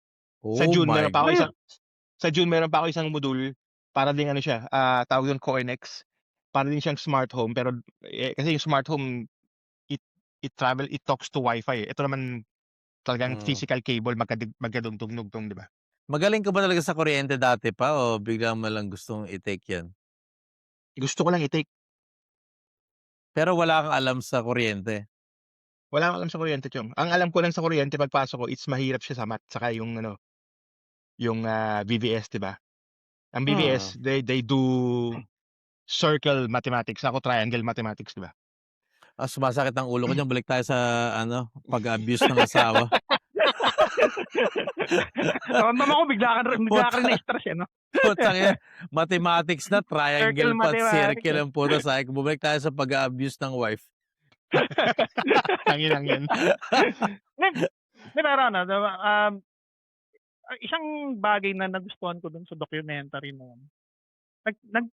Sa Oh June my meron pa ako Ayun. isang module para ding ano siya, tawag dun Coinex. Para din siyang smart home pero, kasi yung smart home it it talks to Wi-Fi, eh. Ito naman talagang Mm. physical cable magkadugtong-dugtong 'di ba? Magaling ka ba talaga sa kuryente dati pa o bigla mo lang gustong i-take 'yan? Gusto ko lang i-take. Pero wala kang alam sa kuryente? Wala akong alam sa kuryente chong. Ang alam ko lang sa kuryente pagpasok ko it's mahirap siya sa math saka yung ano, yung, VVS 'di ba? Ang Oo. VVS they do circle mathematics, ako triangle mathematics 'di ba? Sumasakit ang ulo ko diyan, balik tayo sa pag-abuse ng asawa. Ramdam ako bigla ka rin Puta na-stress, eh, 'no? putang ina, mathematics na, triangle Circle pa at mathematics, circle eh. ang puta sabi ko bumalik tayo sa pag-a-abuse ng wife. Tanginang 'yan. Hindi pero ano, 'di ba, isang bagay na nagustuhan ko dun sa documentary na yun,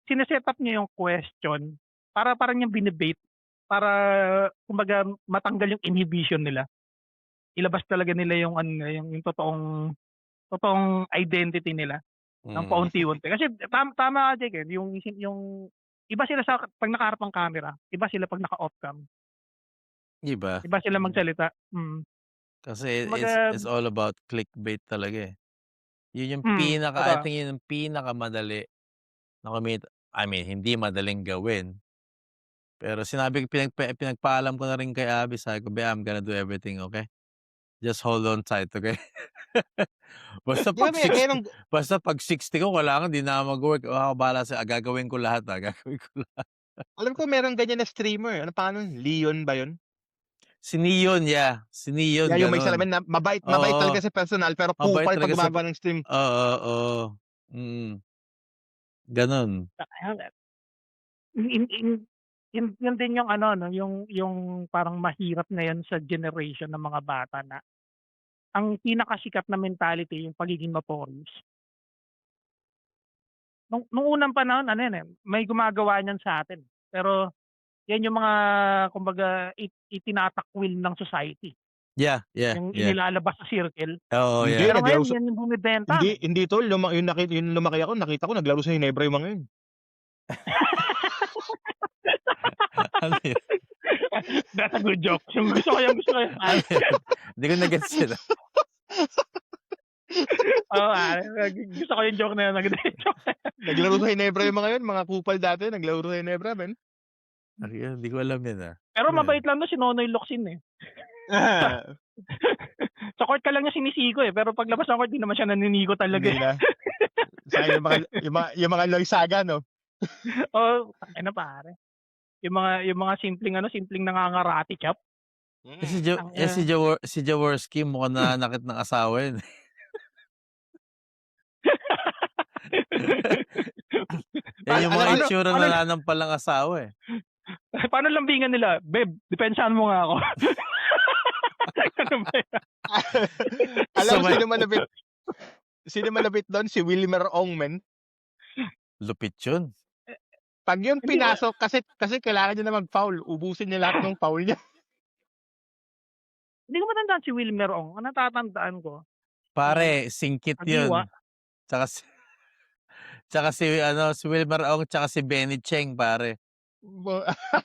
sine-set up niya yung question para parang niyang bine-bait para kumbaga matanggal yung inhibition nila. Ilabas talaga nila yung ano nila, yung totoong identity nila ng Mm. paunti-unti. Kasi tama ka Jake, eh, yung iba sila sa 'pag nakaharap ang camera, iba sila 'pag naka-off cam, Iba? iba sila magsalita. Kasi Kumbaga it's all about clickbait talaga, eh. Yun yung I totoo. think yun yung pinakamadali na I mean hindi madaling gawin. Pero pinagpaalam ko na rin kay Abby sabi ko, "Be, I'm gonna do everything, okay? Just hold on tight, okay?" Basta 'Di ba pag 60 merong basta pag 60 ko kailangan 'di na ako mag-work, ako bahala gagawin ko lahat, gagawin ko lahat. alam ko merong ganyan na streamer, ano pangalan nun, Leon ba 'yun? Si Neon, yeah, si Neon Yeah, yung may gano'n. salamin na mabait Oo, talaga sa personal pero mabait kupal 'pag talaga sa gumagawa ng stream. oo, oo. Mm. Gano'n. Yun din yung ano 'no, yung parang mahirap ngayon sa generation ng mga bata na ang pinakasikat na mentality yung pagiging notorious. Nung unang panahon ano yan, may gumagawa niyan sa atin, pero yan yung mga kumbaga itinatakwil ng society, Yeah. yung inilalabas sa circle. Oo, Hindi, yeah. Pero naglaro ngayon sa yan yung bumibenta. hindi tol, yung lumaki ako, nakita ko naglaro sa Hinebra yung mga yun. Ano yun? That's a good joke. Yung gusto ko yung Ano yun? Hindi ko na-gets yun. oo, gusto ko yung joke na yun, joke. Naglaro sa Hinebra yung mga yun, mga kupal dati, naglaro sa Hinebra, men. Ano yun? Hindi ko alam yan, Pero Ano yun? mabait lang doon si Nonoy Locsin eh. Sa court ka lang niya sinisiko eh, pero paglabas ng court, di naman siya naninigo talaga Hindi eh. na. Sayang yung mga Loisaga, no? Oo, ano pare. Yung mga simpleng nangangarati chap. Si Jaworski mukhang nananakit ng asawa yun. Yan yung mga Ano- itsura ano- na nanampal ng asawa eh. Paano lambingan nila? Babe, depensahan mo nga ako. Ano ba yan? Alam mo So, sino malapit doon? Si Wilmer Ong, men. Lupit yun. Pag yun Hindi, pinasok, kasi kailangan niya na mag-foul. Ubusin niya lahat ng foul niya. Hindi ko matandaan si Wilmer Ong. Ang natatandaan ko, Pare, singkit yun. Agiwa. Tsaka si Wilmer Ong tsaka si Benny Cheng, pare.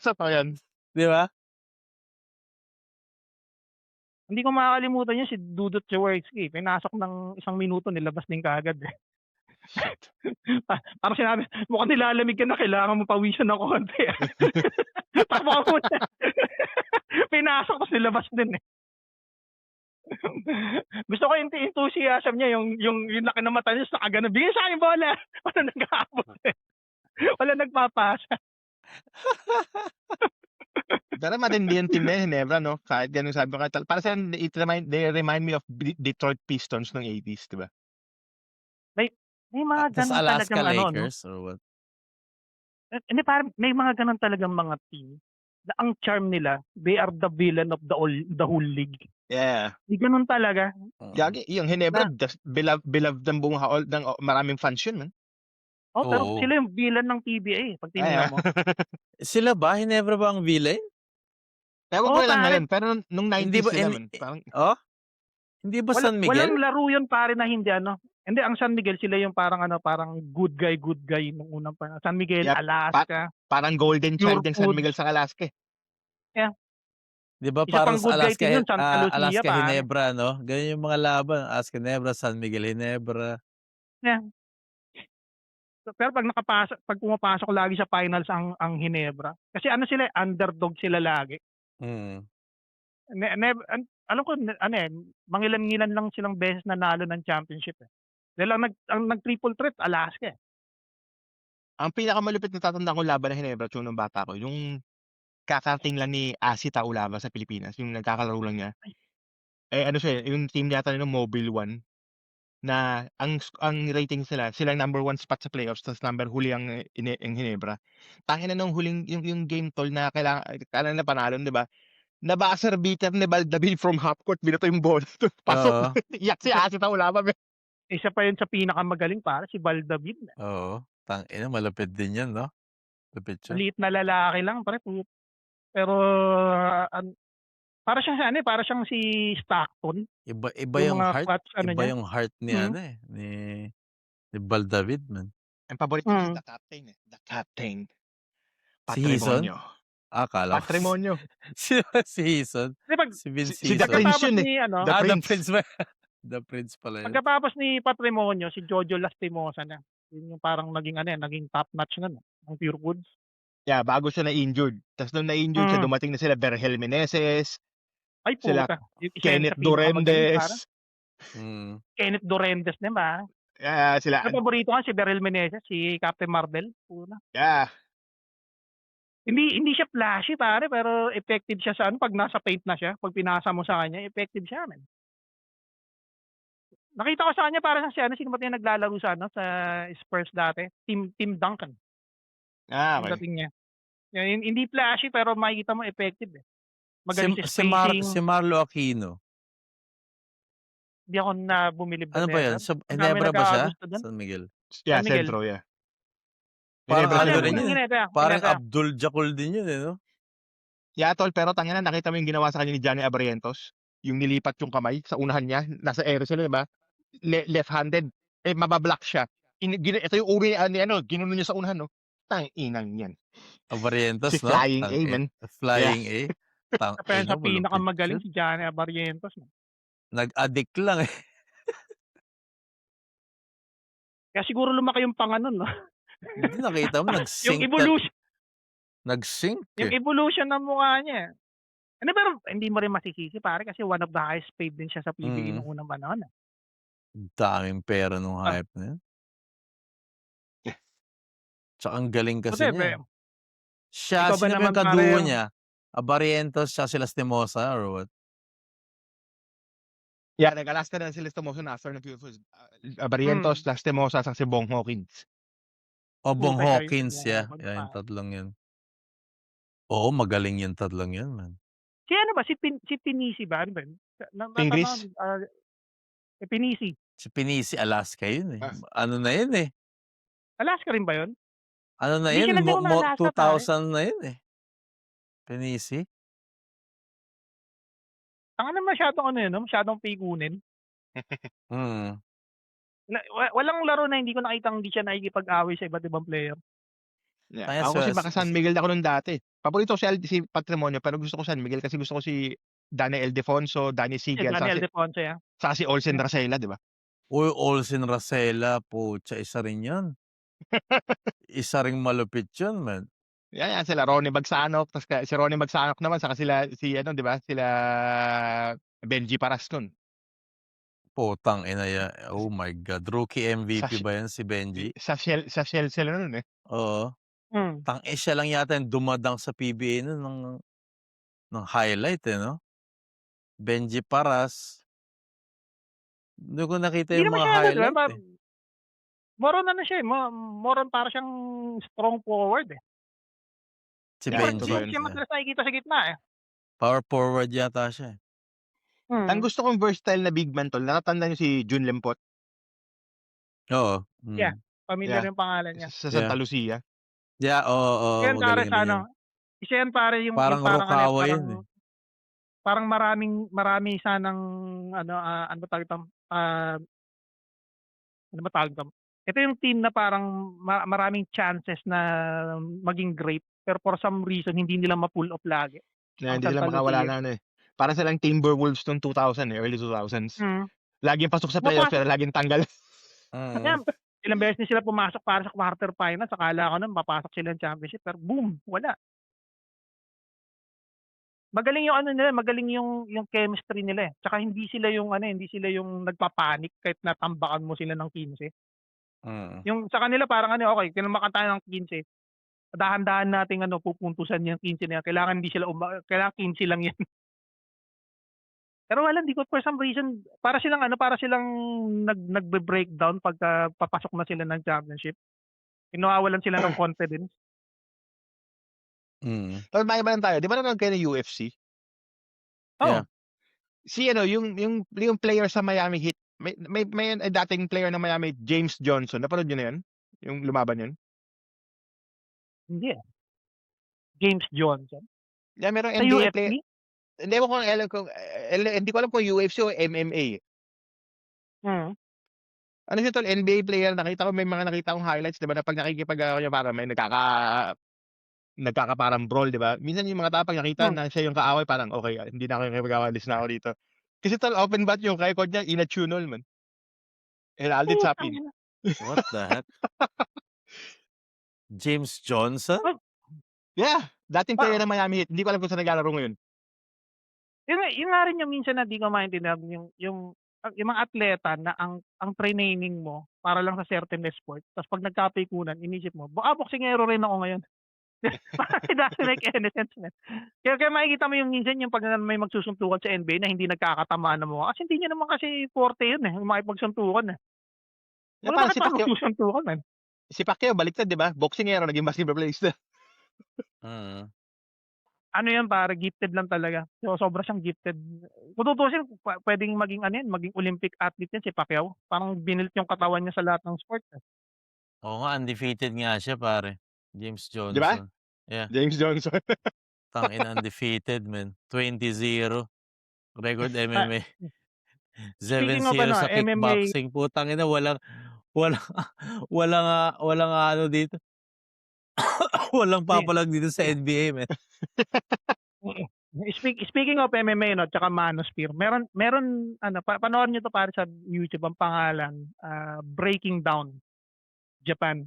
Sa to yan. Di ba? Hindi ko makakalimutan yun si Dudut Jaworski. Pinasok ng 1 minuto, nilabas din kaagad eh. Parang sinabi, mukhang nilalamig ka na, kailangan mo pawisan ng konti. Tapos mo na. Pinasok, tapos nilabas din eh. Gusto ko yung enthusiasm niya, yung laki ng mata niya, sa ganun. Bigyan sa akin bola. Wala nag-aabot eh. Wala nagpapasa. Pero matindi yung team na Hinebra, no? Kahit ganun sabi ko. Para sa they remind me of Detroit Pistons ng 80s, di ba? May mga Tapos ganun Alaska talagang ano, no? Lakers or what? Hindi, parang may mga ganun talagang mga team na ang charm nila, they are the villain of the whole league. Yeah. Di ganun talaga. Yagi, yung Hinebra, beloved ng buong haol, ng maraming fans yun, man. Oh, pero Oo. sila yung villain ng PBA pag tinignan mo. Sila ba? Hinebra ba ang villain? Ewan ko Oo, lang pare. ngayon, pero nung 90s Hindi ba- sila, hindi- man. Parang, Oh? Hindi ba San Miguel? Walang laro yun pare na hindi ano. Hindi, ang San Miguel sila yung parang good guy nung unang pa. San Miguel, Yep, Alaska. parang golden child Pure ng San food. Miguel sa Alaska. Di ba Isa parang pang sa good guy Alaska, team yun, Santa Lucia, Alaska pare. Hinebra, no? Ganyan yung mga laban. Alaska Hinebra, San Miguel Hinebra. Pero pag pumapasok lagi sa finals ang Hinebra. Kasi ano sila, underdog sila lagi. Mm. Alam ko mangilan-ngilan lang silang beses nanalo ng championship eh. Dahil ang nag-triple threat Alaska. Ang pinakamalupit na tatandaan ko laban ng Hinebra nung bata ko, yung kakarating lang ni Asi Taulava sa Pilipinas, yung nagkakalaro lang niya. Ano siya, yung team yata nila Mobile One, na ang rating sila number 1 spot sa playoffs, tapos huli ang Hinebra. Tangina nung huling yung game tol na kailangan na panalo, di ba? Nabasar beater ni Baldabil from half court, binato yung ball. Pasok. Iyak si Asi Taulava. Isa pa yun sa pinakamagaling para si Baldavid. Oo. Tangina, malapit din yan, no? Lupit yun. Maliit na lalaki lang pare. Pero para siyang si Stockton. Iba Yung yung mga heart. clutch, ano Iba niya. yung heart ni ni Baldavid, man. Ang paborito niya, the captain. The captain. Si Hison? Patrimonio. Akala ko. Patrimonio. si Hison. Si Vince Si The Hison. Prince yun eh. Ni, ano, The The Prince. Prince ba? The Prince pala yun. pagkatapos ni Patrimonio, si Jojo Lastimosa na. Yun yung parang naging top notch na ng Pure Foods. Yeah, bago siya na-injured. Tapos nung na-injured siya, dumating na sila Berhel Meneses, Ay Sila puta. Yung isa Kenneth sa pinakamagaling, para. Durendes. Kenneth Durendes din ba? Sila, Ang paborito ko si Beryl Meneses, si Captain Marvel. Puna. yeah. Hindi siya flashy pare, pero effective siya sa pag nasa paint na siya, pag pinasa mo sa kanya, effective siya man. Nakita ko sa kanya parang si sino ba 'yung naglalaro sa sa Spurs dati, Tim Duncan, Ah, 'yung okay. dating niya. Hindi flashy pero makikita mo effective, eh. Magaling sa spacing, Si Marlo Aquino. hindi ako na bumilib Ano do'n ba 'yan? never. Sa Ang daming Ginebra ba siya? nag-aagusto do'n. San Miguel? Yeah, San Miguel. Centro, yeah. Parang Ginebra ano Ginebra, rin Centro. yun, Ginebra, parang Ginebra. Abdul Jakul din yun, eh, 'no? Yeah, tol, pero tangina nakita mo yung ginawa sa kanya ni Johnny Abarrientos? Yung nilipat yung kamay sa unahan niya, nasa ere sila, 'di ba? Left-handed, eh, maba-block siya. Ito yung uri ni ano, ginuno niya sa unahan, no? Tanginang yan. Abarrientos, Si 'no? Flying A, man. Yeah. Flying A. Sa Tangina, malupit pinakamagaling yun. si Johnny Abarrientos. Nag-addict lang, eh. Kaya siguro lumaki yung panga nun, 'no? Hindi, nakita mo Yung nag-sync evolution eh. ng mukha niya. Ano, pero hindi mo rin masisisi pare kasi one of the highest paid din siya sa PBA nung unang panahon, eh. Daming pera nung Ah. hype na yun. Tsaka ang galing kasi Kasi niya, eh. Siya, ikaw ba sino ba naman yung pare kaduo niya? Abarrientos tsaka si Lastimosa or what? Yeah, nag-Alaska na sila Tomoso na after ng Abarrientos, Lastimosa, sa si Bong Hawkins. Bong Puta, siya yun, Hawkins, Bong yeah. Hawkins, Yeah, yung pare. tatlong yun. Oo, magaling yung tatlong yun, man. Si ano ba, si Pinisi ba? Ano ba yun? Fingris? Si Pinisi. Si Pinisi, Alaska yun, eh. Ah. Ano na yun, eh. Alaska rin ba yun? Ano na Hindi yun, siya naglaro ng Alaska, pare. 2000 na yun, eh. Pinisi. Tangina, masyadong ano yun, no? Masyadong pikunin. Mm. Walang laro na hindi ko nakitang hindi siya nakikipag-away sa iba't ibang player. Yeah. Kaya Ako kasi baka San Miguel ako nung dati. Paborito ko si Patrimonio, pero gusto ko San Miguel kasi gusto ko si Danny Ildefonso, Danny Si Sigel, Daniel Deponce, yeah. saka si Olsen Racela, di ba? Uy, Olsen Racela, putya, isa rin yun. Isa ring malupit yun, man. Yeah, sila Ronnie Bagsanok, tapos si Ronnie Bagsanok naman, saka sila, di ba? Sila Benji Parascon. Putang ina yan. Oh my God. Rookie MVP ba yan si Benji? Sa Shell sila nun, eh. Oo. Siya lang yata yung dumadang sa PBA nun ng highlight, eh, no? Benji Paras. Hindi ko nakita Hindi yung naman mga siya, highlight, diba? eh. Moron ano siya, moron para siyang strong forward, eh. Si Yeah, Benji. totoo yun. Hindi siya madalas nakikita sa gitna, eh. Power forward yata siya, eh. Ang gusto kong versatile na big man, tol, natatandaan niyo si Jun Lempot? Oo. Yeah, familiar yung pangalan niya. Sa Santa Lucia. Yeah, oo. Yan pare Magaling sa rin yan. isa yan pare yung Parang parang Rukawa yun, eh. parang marami sanang ano ba tawag ito? Ano ba tawag ito? Ito yung team na parang maraming chances na maging great pero for some reason hindi nila ma-pull off lagi. Na hindi sila makawala na ano, eh. Para silang Timberwolves noong 2000, eh, early 2000s. Laging pasok sa playoffs pero laging tanggal. Yan, ilang beses na sila pumasok para sa quarter finals, akala ko nun papasok sila ng championship pero boom, wala. Magaling yung ano nila, magaling yung chemistry nila, eh. Tsaka hindi sila yung nagpapanik kahit natambakan mo sila ng 15. Yung sa kanila parang okay, tinambakan tayo ng 15. Dahan-dahan nating pupuntusan yung 15 na yan. Kailangan hindi sila kailangan 15 lang yan. Pero wala, hindi ko for some reason para silang nagbe-breakdown pagka papasok na sila ng championship. Inawawalan sila ng confidence. Pero may ba tayo? Di ba nanonood kayo ng UFC? Yeah. Si yung player sa Miami Heat, may dating player ng Miami, James Johnson. Napanood niyo na yun? Yung lumaban yun? Hindi. James Johnson. Yeah, merong Sa NBA UFC? player. Hindi ko alam kung UFC o MMA. Ano siya tol, NBA player, nakita ko may mga nakita kong highlights, 'di ba, na pag nakikipag para may nagkakaparang brawl, 'di ba? Minsan yung mga tao pag nakita na siya yung kaaway, parang okay, hindi na ako makikipag-away, alis na ako dito. Kasi tol, open bat yung record niya, inatunal, man. Heralded sa pin. What the heck? James Johnson? Yeah, dating player ng Miami Heat. Hindi ko alam kung saan naglalaro ngayon. Yung nga rin yung minsan na di ko maintindihan yung mga atleta na ang training mo para lang sa certain sport. Tapos pag nagkapikunan, inisip mo, boxingero rin ako ngayon. Parang it doesn't make any sense, man. Kaya makikita mo yung minsan yung 'pag may magsusuntukan sa NBA na hindi nagkakatamaan ng mukha kasi hindi niya naman kasi forte yun, eh, yung makipagsuntukan, eh. Yeah, Wala parang bakit pa magsusuntukan, man? si Pacquiao baliktad, 'di ba? Boksingero naging basketball player. Mm. Ano yan pare, gifted lang talaga. So, sobra siyang gifted. Kung tutuusin puwedeng maging ano yan, maging Olympic athlete yan si Pacquiao. Parang binilt yung katawan niya sa lahat ng sport, eh. Oo nga, undefeated nga siya pare. James 'Di ba? Johnson. Yeah, James Johnson. tangina undefeated man. 20-0 record Ah, MMA. speaking of 7-0 ano, sa MMA, kickboxing. Putang ina, walang walang walang ano dito, walang ni papalag dito sa NBA man. speaking of MMA 'no, tsaka Manosphere, meron ano, panoorin niyo 'to pare sa YouTube, ang pangalan, Breaking Down Japan.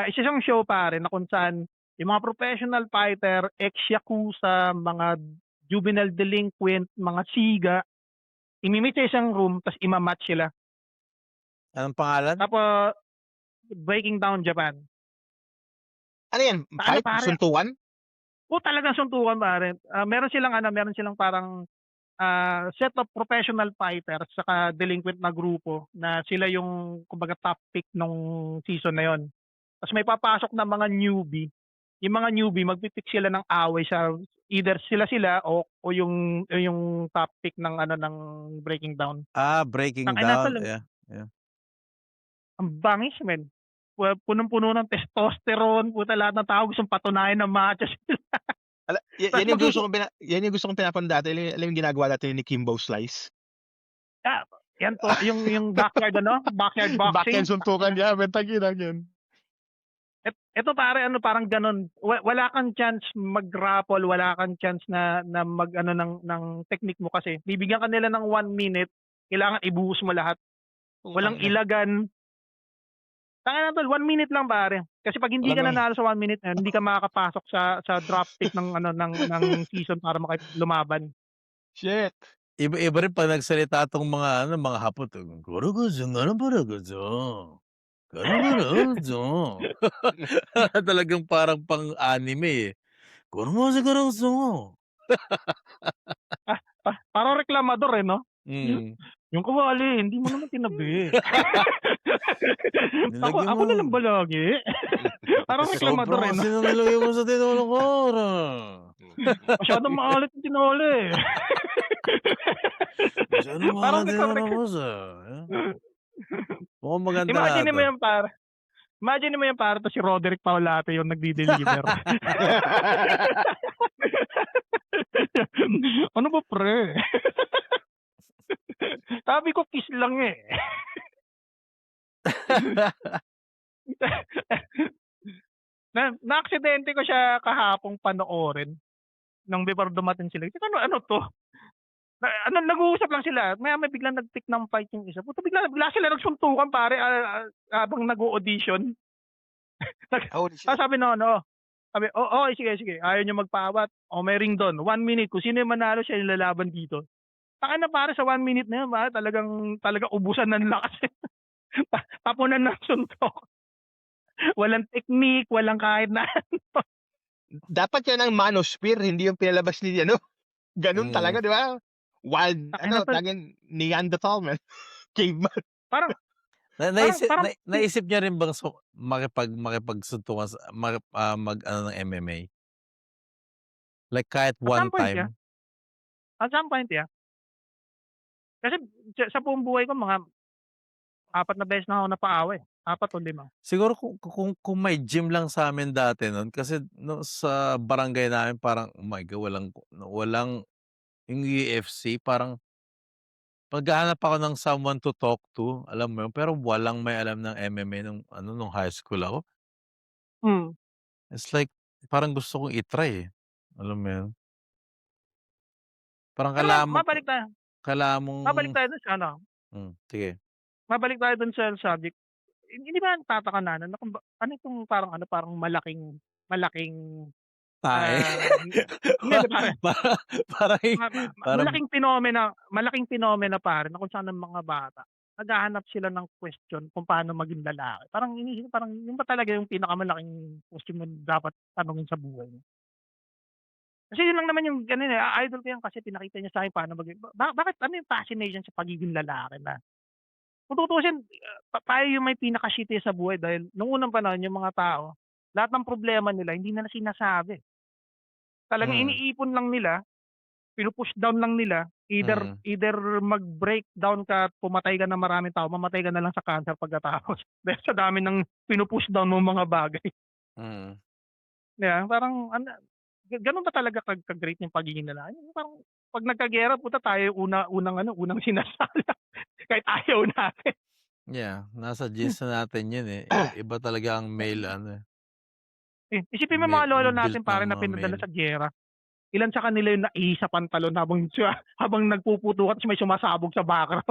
Isa siyang show pare na kung saan yung mga professional fighter, ex-yakuza, mga juvenile delinquent, mga siga, imi-meet sa isang room ta's ima-match sila. Anong pangalan? Tapos Breaking Down Japan. Ano 'yan, Ano fight, pare, suntukan? talagang suntukan pare. Meron silang parang set of professional fighters saka delinquent na grupo na sila yung kumbaga top pick nung season na yon. Tapos may papasok na mga newbie. Yung mga newbie magpipick sila ng away sa either sila o yung top pick ng ano ng Breaking Down. Breaking Tangina Down. tol, Yeah, yeah. ang bangis men. Punong-puno ng testosterone, puta lahat ng tao gustong patunayan na macho sila. Yan yung gusto kong pinapanood dati. Alam yung ginagawa dati ni Kimbo Slice. Yan to, yung backyard ano, backyard boxing. Backhand suntukan niya, bentaginang yan. Ito pare ano parang ganun. Wala kang chance mag-grapple, wala kang chance na mag ano ng technique mo kasi. Bibigyan ka nila ng 1 minute, kailangan ibuhos mo lahat. Walang ilagan. Tangina tol, 1 minute lang pare. Kasi pag hindi ka nanalo sa 1 minute, hindi ka makakapasok sa draft pick ng ano ng season para lumaban. Shit. Iba rin pag nagsalita tong mga ano, mga Hapon. Talagang parang pang-anime, eh. Parang reklamador eh, no? Mm. Yung kawali, hindi mo naman tinabi. Nilagyan ako na lang mo. ba lagi? Parang reklamador eh, Sobrang no? kasi nang nilagay mo sa tinulong ko. Masyadong maalit yung tinuli. Masyadong Parang maalat ikaw yung boss, Mukhang maganda Imagine mo na yan para. Imagine mo yan para to si Roderick Paulate yung nagdi-deliver. Ano ba pre? Sabi ko kiss lang eh. Na-aksidente ko siya kahapong panoorin nung before dumating sila. Ano to? Nag-uusap lang sila. May biglang nag-pick ng fight yung isa. Puto bigla sila nagsuntukan pare habang nag-audition. Sabi na ano, sabi, sige. Ayaw niyo magpaawat. May ring doon. 1 minute. Kung sino yung manalo siya yung lalaban dito. Taka na pare sa 1 minute na yun, pare, talagang ubusan ng lakas. Tapunan ng suntok. Walang technique, walang kahit na Dapat yan ang Manosphere, hindi yung pinalabas ni ano. Ganun talaga, di ba? Wild, talagang Neanderthal, man. Caveman. Parang naisip niya rin bang makipagsuntukan ng MMA? Like kahit one time? At some point, yeah. Kasi sa buong buhay ko, mga 4 na beses na ako napaaway. 4 o 5. Siguro kung may gym lang sa amin dati nun, kasi sa barangay namin parang, oh my God, walang yung UFC, parang maghahanap ako ng someone to talk to, alam mo yun, pero walang may alam ng MMA nung high school ako. It's like, parang gusto kong i-try, eh. Alam mo yun? Parang Mabalik tayo dun sa ano. Sige. Mabalik tayo dun sa subject. Hindi ba tataka na ano itong parang malaking Tae. malaking phenomena pare na kung saan ng mga bata naghahanap sila ng question kung paano maging lalaki. Parang iniisip parang yun ba talaga yung pinakamalaking question mo dapat tanungin sa buhay mo? Kasi yun lang naman yung ganun, idol ko yan kasi pinakita niya sa'kin paano maging bakit ano yung fascination sa pagiging lalaki na kung tutuusin, tayo yung may pinaka-shitty sa buhay dahil nung unang panahon yung mga tao, lahat ng problema nila hindi nila sinasabi. Talagang Mm. iniipon lang nila, pinu-push down lang nila, Mm. either mag-breakdown ka at pumatay ka ng maraming tao, mamatay ka na lang sa cancer pagkatapos. Dahil sa dami ng pinu-push down mong mga bagay. Mm. 'Di ba? Parang ano, gano'n ba talaga ka-great yung pagiging lalaki? Yung parang 'pag nagkagiyera puta tayo yung unang sinasala kahit ayaw natin. Yeah, nasa genes na natin yun, eh. Iba talaga ang male ano, Isipin mo yung mga lolo yung built natin pare ng na mga pinadala male. sa giyera. Ilan sa kanila yung naihi sa pantalon habang nagpuputukan tapos may sumasabog sa background.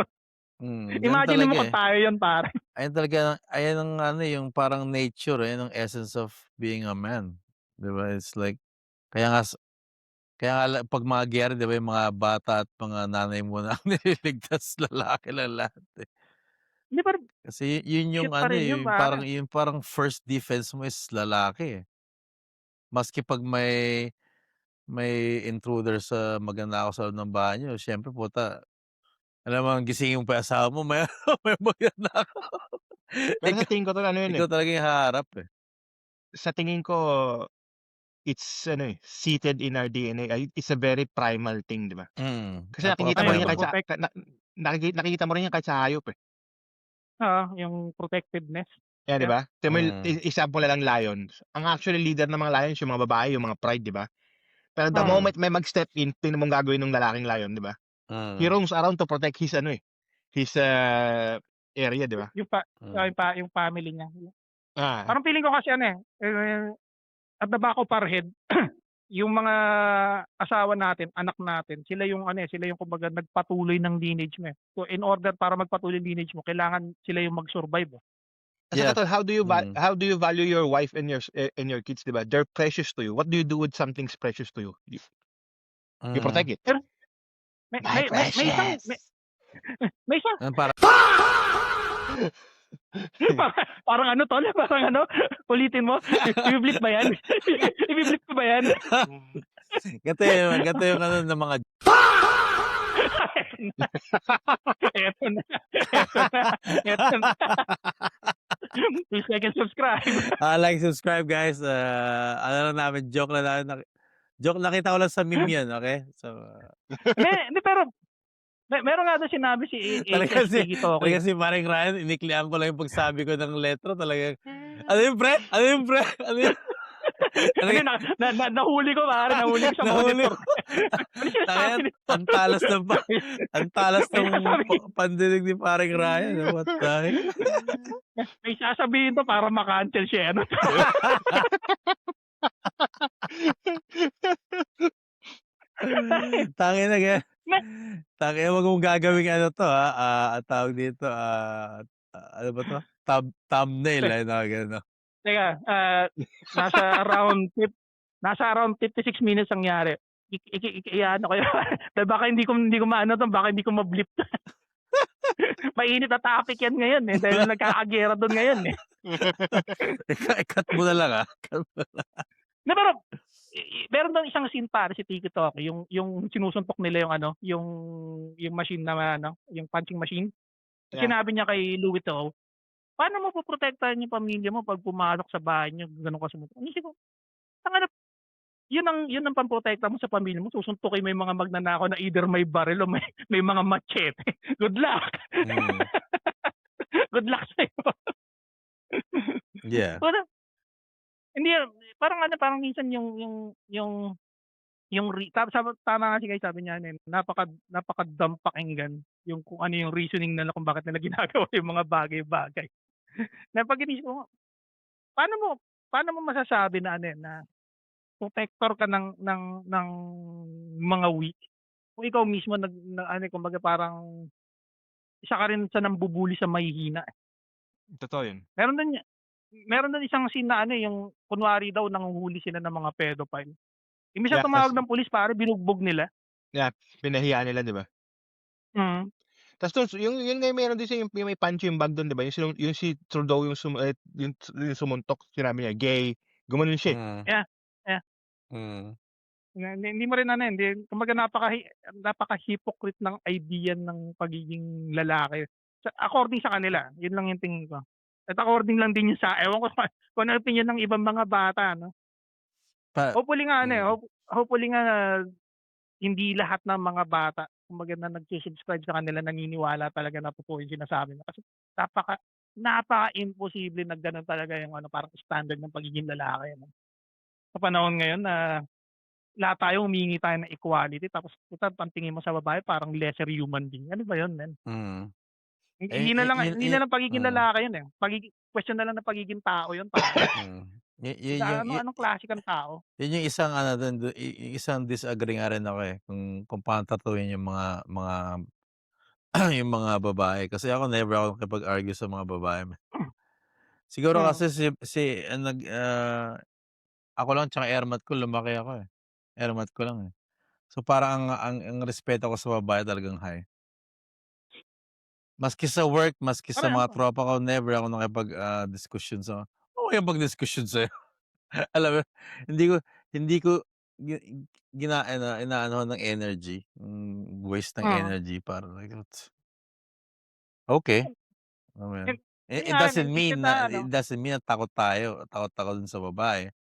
Ganun Imagine talaga, mo eh. kung tayo yun pare. Ayan ang ano, yung parang nature, ayan ang essence of being a man, 'di ba? It's like kaya nga 'pag mga giyera 'di ba yung mga bata at mga nanay muna ang nililigtas, lalaki lang lahat, eh. Hindi pero Kasi yun yung shit pa ano, rin eh, yun pare. yung parang first defense mo is lalaki, eh. Maski 'pag may intruder sa magnanakaw sa loob ng bahay niyo siyempre puta alam mo gisingin mo pa yung asawa mo may magnanakaw. Pero sa Ikaw tingin ko tol ano yun, ikaw eh, talaga yung haharap, eh. sa tingin ko it's ano, eh, seated in our DNA, it's a very primal thing, 'di ba? Kasi nakikita mo Ayun, rin yan Napaka-primal. kahit sa pag-protect, nakikita mo rin yan kahit sa hayop, eh. yung protectiveness. Yan, 'di Yeah. ba? Tignan mo yung Mm. example na lang lions. Ang actually leader ng mga lions yung mga babae, yung mga pride, 'di ba? Pero the Mm. moment may mag-step in, tingnan mo ang gagawin ng lalaking lion, 'di ba? He Mm. roams around to protect his ano, eh, his, area, 'di ba? Mm. Yung family niya. Ah, Parang feeling ko kasi at the back of our head, yung mga asawa natin, anak natin, sila yung kumbaga nagpatuloy ng lineage mo, eh. So in order para magpatuloy yung lineage mo, kailangan sila yung mag-survive, eh. saka Yes. tol, Mm. how do you value your wife and your kids, 'di ba? They're precious to you. What do you do with something's precious to you? You Mm. protect it. Pero may My may may may isang precious. may isang Parang parang ano tol, parang ano, ulitin mo, ibi-bleep ba yan? Ibi-bleep ko ba yan? ganito yung ano ng mga Eto na, eto na, eto na. Please like and subscribe. like, subscribe guys, ano lang namin joke lang namin joke nakita ko lang sa meme yun, okey? So, Hindi pero meron nga daw sinabi si talaga HS si Tiki Toki. Paring Ryan iniklian ko lang yung pagsabi ko ng letra talagang, "Ano yun pre? Ano yun pre? Ano yun?" Ano Hindi yun? nahuli ko pare, nahuli ko sa Nahuli monitor. ko. Ano sinasabi Tangina, nito? ang talas May ng sasabihin, pandinig ni paring Ryan, what the heck? may sasabihin to para ma-cancel siya, ano. Tangina ga Na tangina wag mong gagawing ano 'to, tawag dito, ano ba 'to? Thumbnail, gano'n. Teka, nasa around fif nasa around 56 minutes ang nangyari. I-ano ko yun, dahil baka hindi ko maano 'to, baka hindi ko ma-bleep 'to. Mainit na topic yan ngayon, eh, dahil nagkakagiyera dun ngayon, eh. I-cut mo na lang, Na pero meron daw isang scene pare si Tiki Toki, yung sinusuntok nila yung ano, yung machine na ano, yung punching machine. Yeah. Sinabi niya kay Louie To, "Paano mo poprotektahan yung pamilya mo 'pag pumasok sa bahay niyo gano'n ka sumusuntok?" Inisip ko, tangina, yun ang pamprotekta mo sa pamilya mo, susuntukin mo yung mga magnanakaw na either may baril o may mga machete. Good luck. Mm. Good luck sa'yo. Yeah. Wala, hindi parang ano, parang minsan tama nga si Kay, sabi niya ano, napaka-dumb pakinggan yung kung ano yung reasoning nila kung bakit nila ginagawa yung mga bagay-bagay. Na pag inisip ko, paano mo masasabi na ano, na protector ka ng mga weak kung ikaw mismo ano, kumbaga parang isa ka rin sa nambubuli sa mahihina. Totoo yun. Meron din isang scene na ano, yung kunwari daw nanghuhuli sila ng mga pedophile. Imbis na Yeah, tumawag ng pulis pare, binugbog nila. yeah, pinahiya nila, 'di ba? Mm. Tas dun yung nga meron din yung may Pancho yung bag dun, 'di ba? Yung si Trudeau yung sumuntok, sinabi niya, "Gay." Gumanon siya, eh. Mm, Yeah, yeah. mm, Hindi mo rin ano, hindi kumbaga napaka-hypocrite ng idea ng pagiging lalaki. According sa kanila, yun lang yung tingin ko. At according lang din yun sa ewan ko kung ano opinion ng ibang mga bata 'no. pa Hopefully nga ano, mm, hopefully nga hindi lahat ng mga bata kumbaga na nagsu-subscribe sa kanila naniniwala talaga na totoo yung sinasabi nila. Kasi napaka-imposible na gano'n talaga yung ano, parang standard ng pagiging lalaki 'no. Sa panahon ngayon na lahat tayo humihingi tayo ng equality tapos puta ang tingin mo sa babae parang lesser human being. Ano ba 'yun, men? mm. Hindi na lang Yun hindi na lang pagiging mm, lalaki 'yun, eh. Question na lang ng pagiging tao 'yun, pare. mm. Yun yung Anong klase kang tao? yun yung isang ano dun yung isang disagree nga rin ako, eh, kung paano tatuyin yung mga yung mga babae. Kasi ako never ako nakipag-argue sa mga babae. Siguro Mm. kasi ako lang tsaka ermat ko lumaki ako, eh. Ermat ko lang, eh. So, parang ang respeto ko sa babae talagang high. Maski sa work, maski sa Parehas mga lang. tropa ko, never ako diskusyon sa okey lang magdiskusyon sa'yo. Alam mo, hindi ko hindi ko gi inaanohan ng energy, waste ng Mm. energy para like okey, alam mo yun? Yun yun It nga doesn't instead mean na na ano it doesn't mean na takot ako dun sa babae,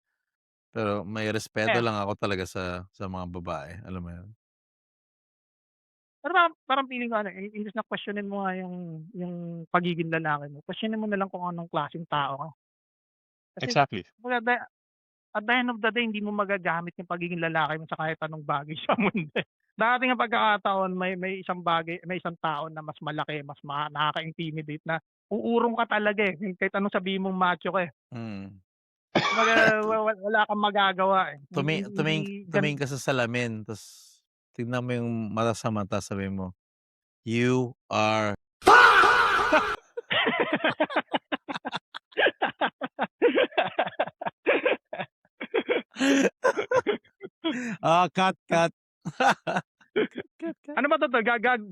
pero may respeto eh, lang ako talaga sa mga babae, alam mo yun? pero parang feeling ko ano, imbes na questionin mo nga yung pagiging lalaki mo, questionin mo na lang kung anong klaseng tao ka. Kasi Exactly. kumbaga at the end of the day hindi mo magagamit yung pagiging lalaki mo sa kahit anong bagay sa mundo, eh. Darating ang pagkakataon may isang bagay may isang tao na mas malaki, mas nakaka-intimidate na uurong ka talaga, eh, kahit anong sabihin mong macho ka, eh. Mm. Kumbaga wala kang magagawa, eh. Hindi hindi Tumingin ka sa salamin ta's tignan mo yung mata sa mata sabihin mo, "You are" cut, cut. Cut, cut. Ano ba 'to,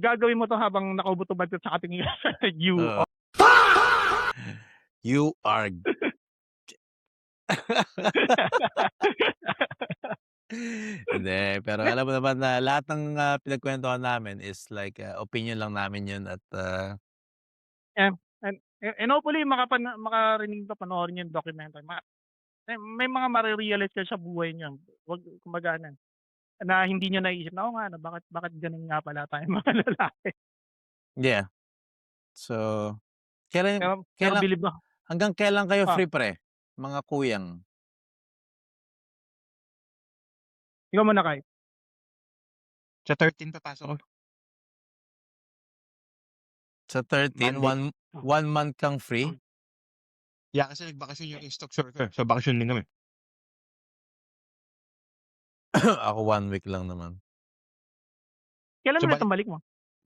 gagawin mo 'to habang nakaubo-tubad ka sa nakatingin ka sa you Oo. You are Hindi, pero alam mo naman na lahat ng, pinagkuwentuhan namin is like, opinion lang namin yun at, Yeah, and hopefully makarinig ka, panoorin yung documentary. May mga mare-realize ka sa buhay niyo. Wag kumbaga ano, na hindi niyo naisip na, "Oo nga 'no, bakit gano'n nga pala tayong mga lalaki." yeah. So, kailan Pero kailan believe mo hanggang kailan kayo oh, free pre, mga kuyang? ikaw muna Kai. Sa 13 papasok ako, Sa 13, Monday. one month kang free? Yeah, kasi nagbakasyon yung instructor ko, eh. So, bakasyon din kami. Ako 1 week lang naman. Kailan So, ulit ang balik mo?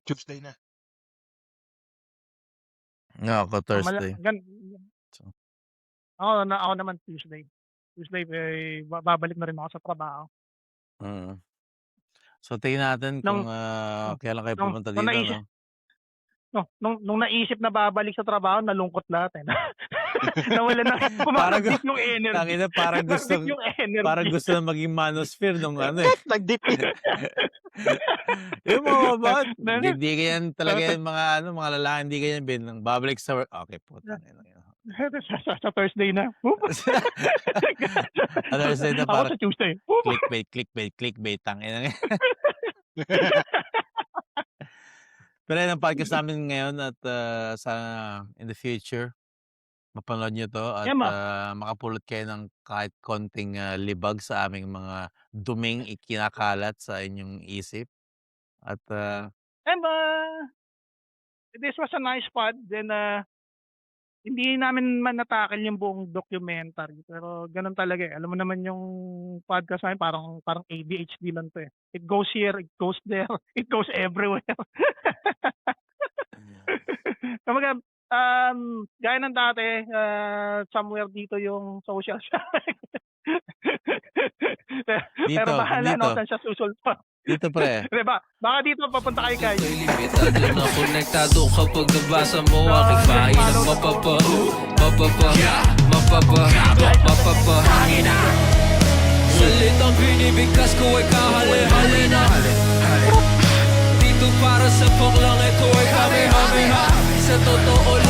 Tuesday na. Ako Oh, Thursday. So ako naman Tuesday. Tuesday, eh, babalik na rin ako sa trabaho. mm. So, tingnan natin Nung kung, kailan kayo nung pupunta nung dito naisip 'no? nung naisip na babalik sa trabaho nalungkot lahat, eh. Nawalan ng Parang bumabagdik yung energy. tangina Bumabagdik yung parang energy. gusto na maging manosphere nung ano, eh. Nag-dip eh. Yung mga babae, Na hindi ganyan talaga yung mga ano, mga lalaki hindi ganyan babalik sa work, okey putang ina yun. sa Thursday na. Thursday na Ako parang sa Tuesday. clickbait tangina. Pero yan ang podcast namin ngayon at, sana in the future mapanood niyo 'to at, Yeah, makapulot kayo ng kahit konting, libag sa aming mga duming ikinakalat sa inyong isip at, and, this was a nice pod then, hindi namin man na-tackle yung buong documentary pero gano'n talaga, eh. Alam mo naman yung podcast namin parang ADHD lang 'to, eh. It goes here, it goes there, it goes everywhere. Kumbaga, gaya ng dati, somewhere dito yung social Pero bahala dito. na kung saan siya susulpot. Dito pre. Diba? Baka dito papunta kay Kaya. Ako'y limitado na konektado kapag nabasa mo aking pahinang mapapa Salitang binibigkas ko ay kahali-hali na Dito para sa paklang ito ay kami-hami-ha Sa totoo